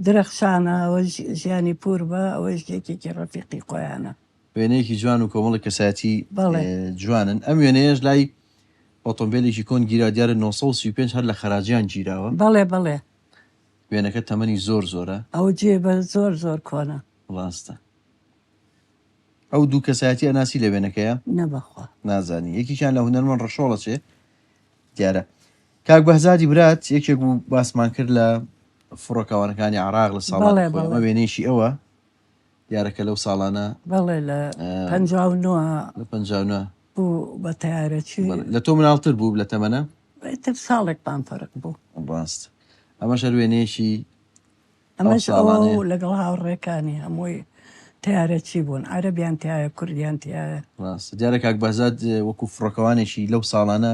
درەخشانە ئەوە ژیانی پور بە ئەوەش یەکێکی ڕەفیقی خۆیانە. وێنەیەکی جوان و کۆمەڵی کەسایەتی جوانن. ئەم وێنەیەش لای ئۆتۆمبیلێکی کۆن گیرا دیارە 935 هەر لە خەراجیان گیراوە. بەڵێ وێنەکە تەمەنی زۆرە. ئەو جێ بە زۆر کۆنە. ڕاستە. ئەو دوو کەسایەتی ئەناسی لە وێنەکەیە نەبەخوا نازانی یەکیشان لە هونەرمەند ڕەشۆڵە چێ دیارە. کاک بەهزادی برات یەکێک بوو باسمان کرد لە فڕۆکەوانەکانی عراق لە ساڵانە ئەمە وێنەیەشی ئەوە دیارەکە لەو ساڵانە بەڵێ لە 59 بوو بە تیارەتی لە تۆ مناڵتر بوو لە تەمەنە تر ساڵێکمان فەرق بوو. ڕاست. ئەمەش هەر وێنەیەشی ئەمەش ئەوە لەگەڵ هاوڕێکانی هەمووی تیارەتی بوون، عەرەبیان تایە کوردیان تایە. ڕاست. دیارە کاک بەهزاد وەکو فڕۆکەوانێکی لەو ساڵانە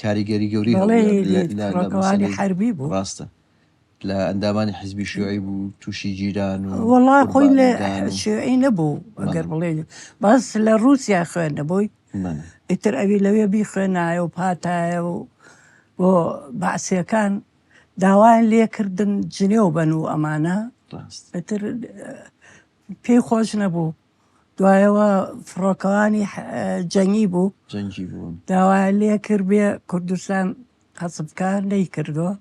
کاریگەری گەوری فڕۆکەوانی حەربی بوو. ڕاستە. لە ئەندامانی حیزبی شیوعی بوو تووشی جیران و وەڵا خۆی لە شیوعی نەبوو ئەگەر بڵێ باس لە رووسیا خوێندە بووی ئیتر ئەوی لەوێ بیخوێنایە و پاتایە و بۆ بەعسیەکان داوایان لێکردن جنێو بەن و ئەمانە ئیتر پێی خۆش نەبوو. دوایەوە فڕۆکەوانی جەنگی بوو داوایان لێ کرد بێ کوردستان قەسبکار نەیکردووە،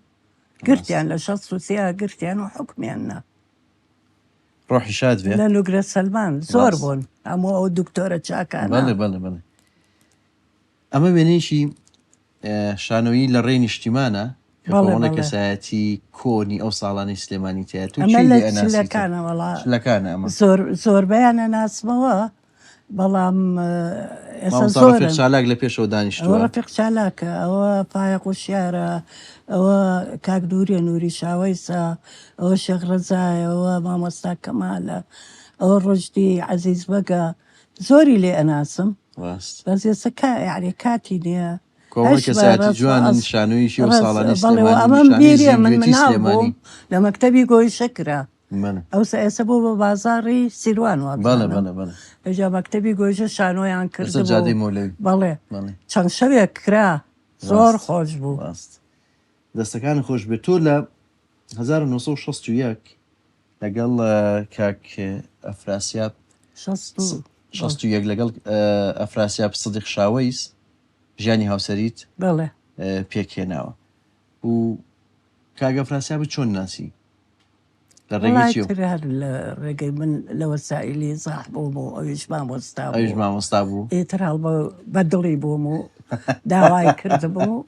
گرتیان لە 63 گرتیان و حکمیان نا. ڕۆحی شاد بێ. لە نوگرە سەلمان زۆر بوون هەموو ئەو دکتۆرە چاکانە. بەڵێ. ئەمە وێنەیەکی شانۆیی لە ڕێی نیشتیمانە کە کۆمەڵێک کەسایەتی کۆنی ئەو ساڵانی سلێمانی تایە. ئەمە لە چلەکانە وەڵا زۆربەیانە ناسمەوە، بەڵام ڕەفیق چالاک لە پێشەوە دانیشتووە. ڕەفیق چالاکە ئەوە پایە قوشیارە، ئەوە کاک دووریە نووری شاوەیسە، ئەوە شێخ ڕەزایە، ئەوە مامۆستا کەمالە، ئەوە ڕۆژدی عەزیز بەگە زۆری لێ ئەناسم. بەس ئێستا یعنی کاتی نییە. کۆمەڵ کەسایەتی جوانن شانۆیشی ئەو ساڵانی ئەمەم بیریە من مناڵ بووم لە مەکتەبی گۆی شەکرە. ئەوسا ئێستا بۆ بە بازاڕی سیروان وابڵێ ئەجا مەکتەبی گۆژە شانۆیان کرد. بەڵێ چەند شەوێک کرا زۆر خۆش بوو. دەستەکان خۆش بێت. تۆ لە 1961 لەگەڵ کاک ئەفراسیاب 61 لەگەڵ ئەفراسیاب سەدیق شاوەیس ژیانی هاوسەریت بەڵێ پێکهێناوە و کاک ئەفراسیاب چۆن ناسی؟ لە ڕێگەی من لە وەسائلی زاح بووم و ئەویش مامۆستا بوو ئێتر هەڵ بە دڵی بووم و داوای کردبوو.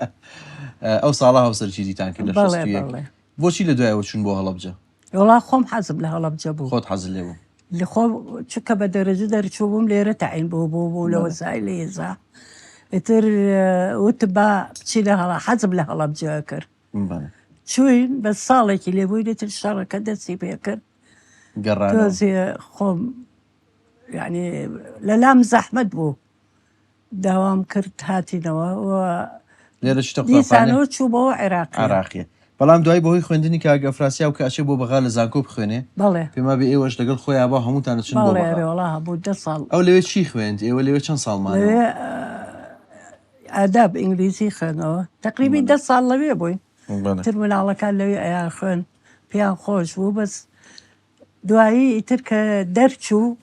ئەو ساڵە هاوسەرکی دیتان کرد لە 61. بۆچی لە دوایەوە چون بۆ هەڵەبجە؟ وەڵا خۆم حەزم لە هەڵەبجە بوو. خۆت حەزت لێ بوو؟ لە خۆ چکە بە دەرەجە دەرچوو بووم لێرە تەعین بوو لە وەسائلی زاح. ئیتر وتم با بچی لە هەڵا حەزم لە هەڵەبجە کرد. چوین بە ساڵێکی لێبووی لێتر شەڕەکە دەستی پێ کرد. تۆزێ خۆم یعنی لەلام زەحمەت بوو داوام کرد هاتینەوە و لێرە شتە دیسانەوە چوو بەوە عێراقی عراقیە بەڵام دوای بەهۆی خوێندنی کاگەفراسیا و کاچێ بۆ بەغا لە زانکۆ بخوێنێ بەڵێ پێما بێ ئێوەش لەگەڵ خۆیان بە هەمووتانە چن بۆ بەغا. بەڵێ هەبوو 10 ساڵ ئەو لەوێ چی خوێند ئێوە لەوێ چەند ساڵمان لەوێ ئاداب ئینگلیزی خوێنەوە تقریبی 10 ساڵ لەوێ بووین تر مناڵەکان لەوێ ئەیان خوێن پێیان خۆش بوو بەس دوایی ئیتر کە دەرچوو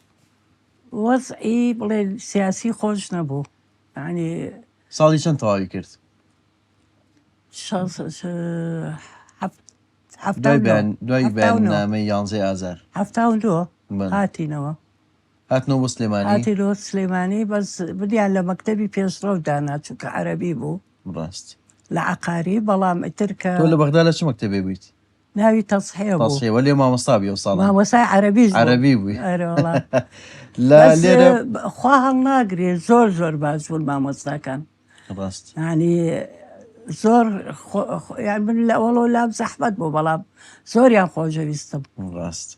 وەزعی بڵێ سیاسی خۆش نەبوو یعنی ساڵی چەند تەواوی کرد دوای بەیاننامەی 11 ئازار 72 هاتینەوە هاتنەوە بۆ سلێمانی هاتیرۆ سلێمانی بەس بدیان لە مەکتەبی پێشڕەو دانا چووکە عەرەبی بوو ڕاست لە عەقاری بەڵام ئیتر کە تۆ لە بەغدا لە چ مەکتەبێ بوویت ناوی تەسحێ بوو تەسحێوە لێ مامۆستا بی ئەو ساڵە مامۆستای عەرەبیش بوو. عەرەبی بووی لە لێرە خوا هەڵ ناگرێ زۆر باش بوون مامۆستاکان ڕاست ینی زۆر یان من لە ئەوڵۆ لام زەحمەت بوو بەڵام زۆریان خۆشەویستم ڕاست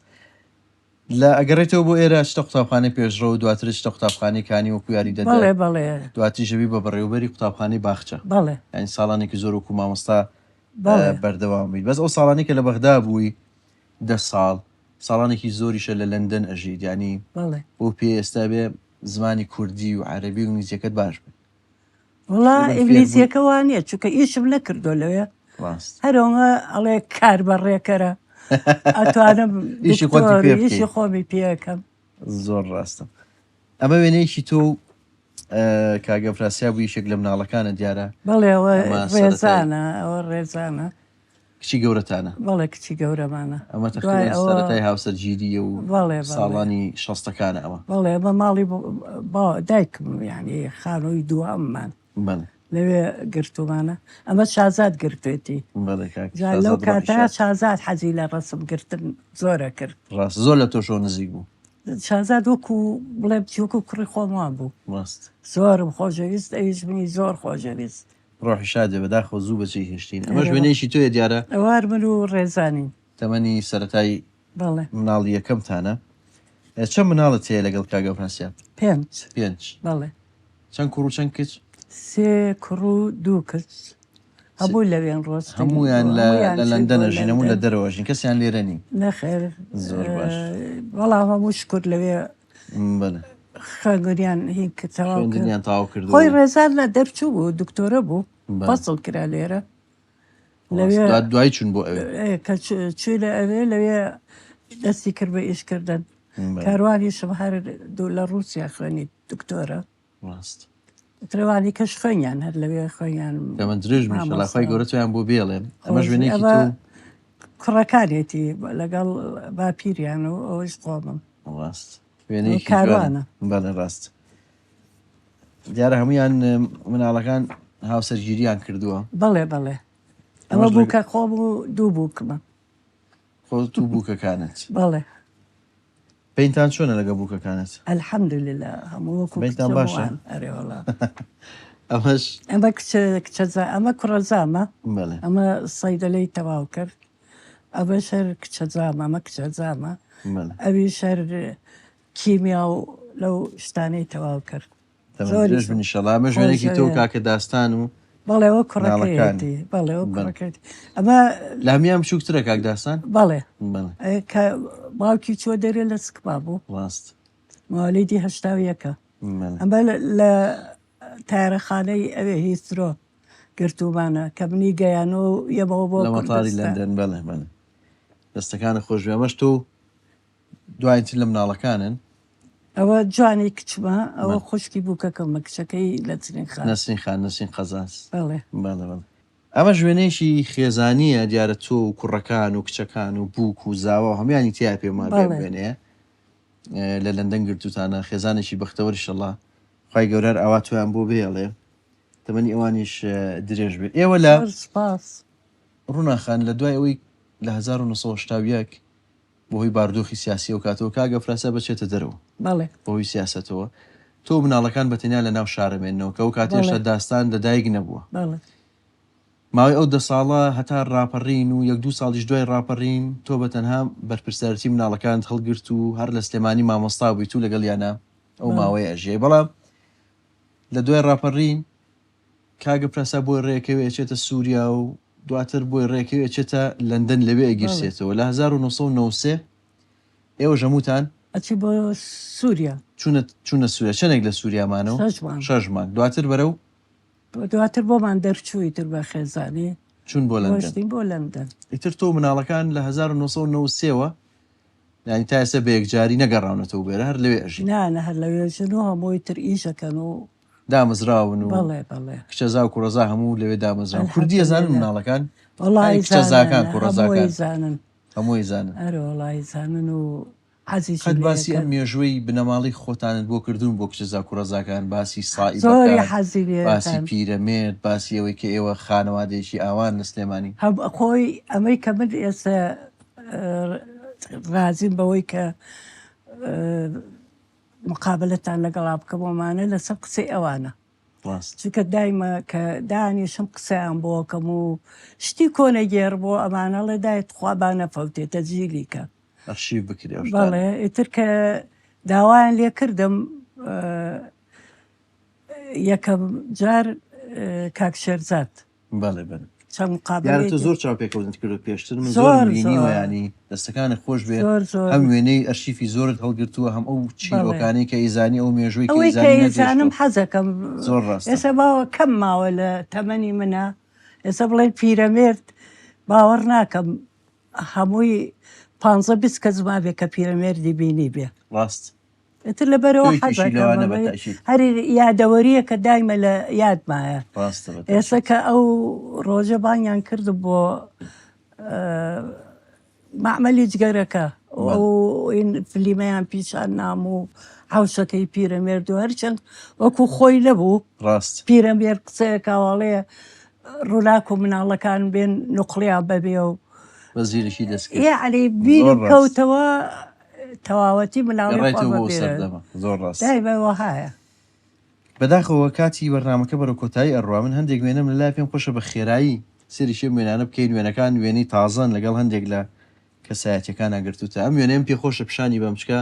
لە ئەگەڕێتەوە بۆ ئێرە شتە قوتابخانەی پێشڕە و دواتر شتە قوتابخانەکانی وەکو یاری بەڵێ بەڵێ دواتی ژەوی بە بەڕێوبەری قوتابخانەی باخچە بەڵێ یعنی ساڵانێکی زۆر وەکو مامۆستا بەردەوام بوویت بەس ئەو ساڵانی کە لە بەغدا بووی 10 ساڵ ساڵانێکی زۆریشە لە لەندەن ئەژید ینی بۆ پێ ئێستا بێ زمانی کوردی و عەرەبی و ئینگلیزیەکەت باش بێت وڵا ئینگلیزیەکە وانە چونکە ئیشم نەکردو لەوێ هەرۆمە ئەڵێ کار بەڕێکەرە ئەتوانم ئیشی خۆمی پێەکەم زۆر ڕاستە ئەمە وێنەیەکی تۆ کاگەفراسیا بوو یەکێک لە مناڵەکانە دیارە بەڵێەوە ڕێزانە ئەوە ڕێزانە کچی گەورەتانە بەڵێ کچی گەورەمانە ئەمە سەرەتای هاوسەرگیریە و ساڵانی شەستەکانە ئەمە بەڵێ بە ماڵی دایکم یعنی خانۆی دووەممان لەوێ گرتومانە ئەمە شازاد گرتوێتی لەو کاتە شازاد حەزی لە ڕسم گرتن زۆرە کرد ڕاست زۆر لە تۆ شۆ نزیک بوو شازاد وەکو بڵێ بچووکو کوڕی خۆمان بوو زۆرم خۆشەویست ئەویش منی زۆر خۆشەویست ڕۆحی شادێ بەداخۆ زوو بەچی هێشتین ئەمە وێنەیەکی تۆیە دیارە ئەوار من و ڕێزانین تەمەنی سەرەتایی مناڵی یەکەمتانە چەند مناڵت هەیە لەگەڵ کاگەفراسیا 5 بەڵێ چەند کوڕ و چەند کچ 3 کوڕ و 2 کچ هەموو لەوێن ڕۆژ هەمویان لە لەندەنەژین هەموو لە دەرەوەژین کەسیان لێرە نین نەخێر بەڵام هەموو شکر لەوێ خەگوریان هین کتەوەیان تاوا کرد خۆی ڕێزان لە دەرچوو بوو دکتۆرە بوو فەسڵ کرا لێرە لەوێ دوای چون بۆ ئەوێ کە چووی لە ئەوێ لەوێ دەستی کرد بە ئیشکردن کاروانیشم هەر لە رووسیا خوێنی دکتۆرە ترێوانی کەش خوێنیان هەر لەوێ خۆیان من درێژ خۆی گەورەتیان بۆ بێڵێن ئەمە ژوێنێکی کوڕەکانێتی لەگەڵ باپیریان و ئەوش قۆمم ڕاست کاروانە بەڵێ ڕاست دیارە هەمویان مناڵەکان هاوسەرگیریان کردووە بەڵێ ئەمە بووکە خۆم و دوو بووکمە خۆ تو بووکەکانت بەڵێ پێینتان چۆنە لەگە بووکەکانت الحەمدولله هەموو پێینتان باشە ئەمەش ئەمە ئەمە کوڕەزامە ئەمە سەیدەلەی تەواو کرد ئەمە شەر کچەزامە ئەمە کچەزامە ئەوی شەر کیمیا و لەو شتانەی تەواو کرد زۆریشەڵامە ژوێنێکی تۆ کاکە داستان و بەڵێەوە کوڕەکەیەتی بەڵێەوە کوڕەکەیتی ئەمە لە هەمیان بچووکترە کاک داستان بەڵێ کە باوکی چۆ دەرێ لە سکما بوو ڕاست ماوەلیدی 81 ئەمە لە تارەخانەی ئەوێ هیسترۆ گرتومانە کە منی گەیانەوە یەمەوە بۆ لە مەتاری لەندەن بەڵێ دەستەکانە خۆشوێ ئەمەش تۆ دوایتر لە مناڵەکانن ئەوە جوانی کچمە ئەوە خوشکی بووکەکەم مەکچەکەی لە نەسرین خان نەسرین قەزاز بەڵێ ئەمە ژوێنێکی خێزانیە دیارە تۆ و کوڕەکان و کچەکان و بووک و زاوە هەمویانی تیا پێمان بێنەیە لە لەندەن گرتوتانە خێزانێکی بەختەوەری شەڵا خی گەورەر ئەوا تویان بۆ بێڵێ تەمەنی ئەوانیش درێژ بێت ئێوە لە ڕووناخان لە دوای ئەوەی لە 1970 بۆهۆی باردۆخی سیاسی و کاتەوە کاگەفراسیا بچێتە دەرەوە بەهۆی سیاستەوە تۆ مناڵەکان بەتەنیا لە ناو شارەمێنەوە کە ئەو کاتێشتا داستان دەدایک نەبووە ماوەی ئەو 10 ساڵە هەتا ڕاپەڕین و 1-2 ساڵیش دوای ڕاپەڕین تۆ بە تەنها بەرپرسیارەتی مناڵەکان هەڵگرت و هەر لە سلێمانی مامۆستا بوویت و لەگەڵ یانە ئەو ماوەی ئەژێ بەڵام لە دوای ڕاپەڕین کاگە پراسا بۆی ڕێکەوێ چێتە سووریا و دواتر بۆی ڕێکەوێ چێتە لەندەن لەوێ ئەگیرسێتەوە لە 1993 ئێوە ژەموتان ئەچی بۆ سووریا چوونە سووریا چەندێک لە سووریامانەوە 6 مانگ دواتر بەرەو دواتر بۆمان دەرچووی تر بە خێزانی چون بۆ لەندەن گۆشتین بۆ لەندەن ئیتر تۆ مناڵەکان لە 1993ەوە یانی تا ئێستا بە یەکجاری نەگەڕاونەتەوە بێرە هەر لەوێ ئەژین نانە هەر لەوێژن و هەمووی تر ئیشەکەن و دامەزراون و بەڵێ بەڵێ کچەزا و کوڕەزا هەموو لەوێ دامەزراون کوردی ئەزانن مناڵەکان وڵی کچەزاکان هەمووی کوڕەزاکان زانن هەمووی زانن ئەرە وڵی زانن و حەزیشی قەت باسی ئەم مێژوەی بنەماڵی خۆتانت بۆ کردوون بۆ کچەزا کوڕەزاکان باسی زۆری سائیبەکان حەزی باسی لێتان پیرەمێرد باسی ئەوەی کە ئێوە خانەوادێکی ئاوان لە سلێمانی خۆی ئەمەی کە من ئێستا رازیم بەوەی کە مقابلتان لەگەڵا بکەمەمانە لەسەر قسەی ئەوانە ڕاست چونکە دایمە کە دانیشم قسەیان بۆکەم و شتی کۆنە گێر بۆ ئەمانەڵێ دایت خوابانە فەوتێتە جیلی کە ئەرشیف بکرێ بەڵێ ئیتر کە داوایان لێ کردم یەکەم جار کاک شێرزاد بەڵێ بەڵێ چەند یارە مقابلەی تۆ زۆر چاوپێکەوتنت کردو پێشتر من زۆر، زۆر بینیوە زۆر. ینی دەستەکانە خۆش بێ زۆر زۆر هەم وێنەی ئەرشیفی زۆرت هەڵگرتووە هەم ئەو چیرۆکانەی کە ئیزانی ئەو مێژووی ئەوەی کە ئێزانم حەزەکەم زۆر ڕاستە. ئێستا باوە کەم ماوە لە تەمەنی منە ئێستا بڵێن پیرەمێرد باوەڕ ناکەم هەمووی 15 کەس ما بێ کە پیرەمێردی بینی بێ ڕاست ئتر لەبەرەوە تۆیکیشی لەوانە بە حەزەکەم تەئکید. هەر یادەوەریە کە دایمە لە یادمایە ڕاستە بە ئێستا کە ئەو ڕۆژە بانیان کرد بۆ معمەلی جگەرەکە ئەو فلیمەیان پیشان نام و حوشەکەی پیرەمێرد و هەرچەند وەکو خۆی نەبوو ڕاست پیرەمێر قسەیەکاواڵەیە ڕووناک و مناڵەکان بێن نوقلیا بەبێ و وەزیرێکی دەستکرد یعنی بیرم ڕاست. کەوتەوە تەواوەتی مناڵی گەڕێتەوە بۆ خۆ سەردەمە زۆر ڕاست دایبەوە هایە بەداخەوە کاتی بەرنامەکە بەرە کۆتایی ئەڕوا من هەندێک وێنەم لە لای پێم خۆشە بە خێرایی سریشێ وێنانە بکەین وێنەکان وێنەی تازان لەگەڵ هەندێک لە کەسایەتەکان ئەگرتوتە ئەم وێنەیەم پێ خۆشە پیشانی بەمچکە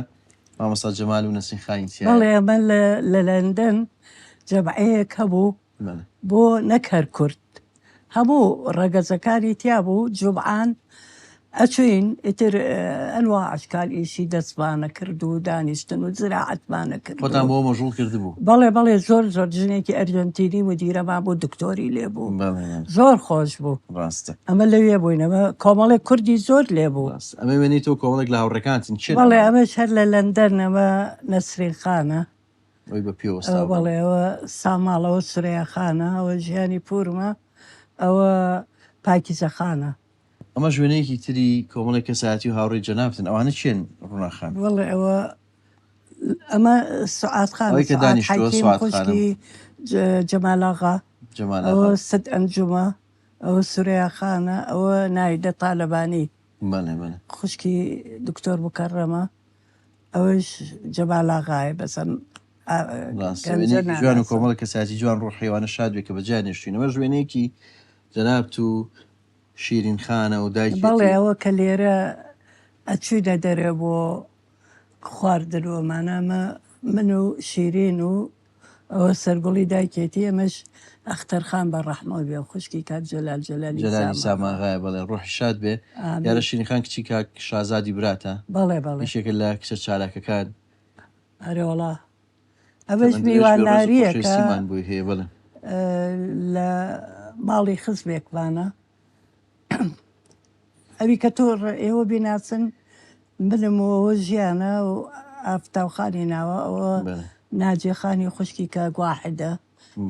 مامۆستا جەمال و نەسین خاین بەڵێ ئەمە لە لەندەن جەمعەیەک هەبوو بۆ نەکەر کورد هەموو ڕەگەزەکانی تیا بوو جوبعان ئەچوین ئیتر ئەنوا عشکال ئیشی دەستبانە کرد و دانیشتن و زراعەتمانە کرد خۆتان بۆ مەژوڵ کردبوو بەڵێ بەڵێ زۆر زۆر ژنێکی ئەرجەنتینی مدیرەما بوو دکتۆری لێ بوو زۆر خۆش بوو ڕاستە ئەمە لەوێ بووینەوە کۆمەڵێک کوردی زۆر لێ بوو ئەمە وێنەی تۆ کۆمەڵێک لە هاوڕێکانتن چ بەڵێ ئەمەش هەر لە لەندەرنەوە نەسرین خانە ئەوی بە پێوەستا بەڵێ ئەوە ساماڵەوە سورەیە خانە ئەوە ژیانی پورمە ئەوە پاکیزە خانە ئەمە ژوێنەیەکی تری کۆمەڵی کەسایەتی و هاوڕێی جەنابتن ئەوانە چێن ڕووناخان وەڵێ ئەوە ئەمە سعات خان ئەوەی کە دانیشتووە سوعاد خانم. خوشکی جەمالاغا ئەوە سەد ئەنجومە ئەوە سورەیە خانە ئەوە نایدە تالەبانی بەڵێ بەڵێ خوشکی دکتۆر مکەڕەمە ئەوەش جەمالاغایە بەسەن جوان و کۆمەڵ کەساتی جوان ڕۆح حیوانە شاد بێ کە بەجیا نێشتوینەوە ژوێنەیەکی جەنابت و شیرین خانە و دایکی بەڵێ ئەوە کە لێرە ئەچوونە دەرێ بۆ خواردنەوەمانەمە من و شیرین و ئەوە سەرگوڵی دایکێتی ئەمەش ئەختەرخان بە ڕەحمە بێ خوشکی کات جەلال جەلالی ساماغایە بەڵێ ڕۆحی شاد بێ یارە شیرین خان کچی کاک شازادی براتە بەڵێ بەڵێ شێکە لە کچە چالاکەکان هەرێوەڵا ئەوەش میوانداریەکە بووی هەیە بڵێ لە ماڵی خزمێکمانە ئەوی کە تۆ ئێوە بیناسن بنمەوە ژیانە و ئافتاوخانی ناوە ئەوە ناجێخانی خوشکی کە گواحدە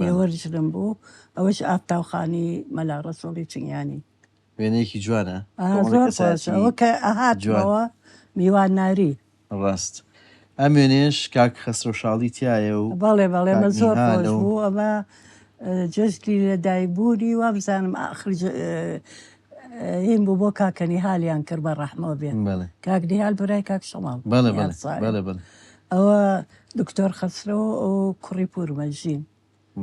ئێوەرژرم بوو ئەوەش ئافتاوخانی مەلا ڕەسوڵی چنگیانی وێنەیەکی جوانە زۆر ئەوە کە ئەهاتەوە میوان ناری ڕاست ئەم وێنێش کاک خەسرە و شاڵی تایە و بەڵێ بەڵێ مە زۆر خۆش بوو ئەمە جەشتی لە دایکبوونی وا بزانم هین بوو بۆ کاکەنی حالیان کرد بە ڕەحمە بێن کاکنی هال برای کاک شەماڵ ئەوە دکتۆر خەسرەوە ئەو کوڕی پورمەژین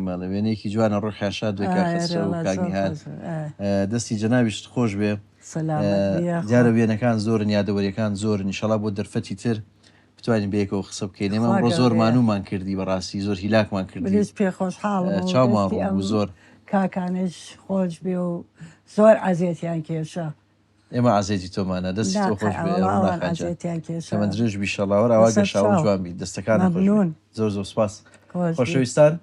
بەڵێ وێنەیەکی جوانە ڕۆحی شاد بێ دەستی جەنابیشت خۆش بێ دیارە وێنەکان زۆرن یادەوەریەکان زۆرن ئینشەڵا بۆ دەرفەتی تر بتوانین بەیەکەوە قسە بکەین. ئێمە خوا ئەمڕۆ زۆر گەورەیە. مانومان کردی بەڕاستی زۆر هیلاکمان کردی. بریز پێ خۆشحاڵم چاومان ڕوو بوو زۆر. کاکانش خۆش بێ و زۆر عەزیەتیان کێشە. ئێمە عەزیەتی تۆمانە دەستی تۆ خۆش بێ ئەوڵاوان عەزیەتیان کێشە. شەمە درێژ بیشەڵاوە ئاوا گەشاوە جوان بی دەستەکانە خۆش مەمنون. بێ. زۆر زۆر سوپاس. خۆش بێ. خۆشەویستان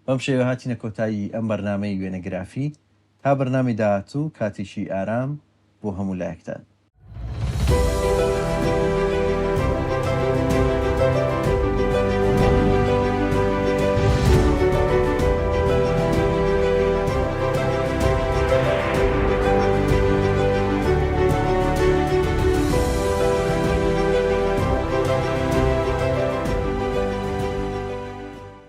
بەم شێوە هاتینە کۆتایی ئەم بەرنامەی وێنەگرافی تا بەرنامەی داهاتوو کاتێکی ئارام بۆ هەموو لایەکتان.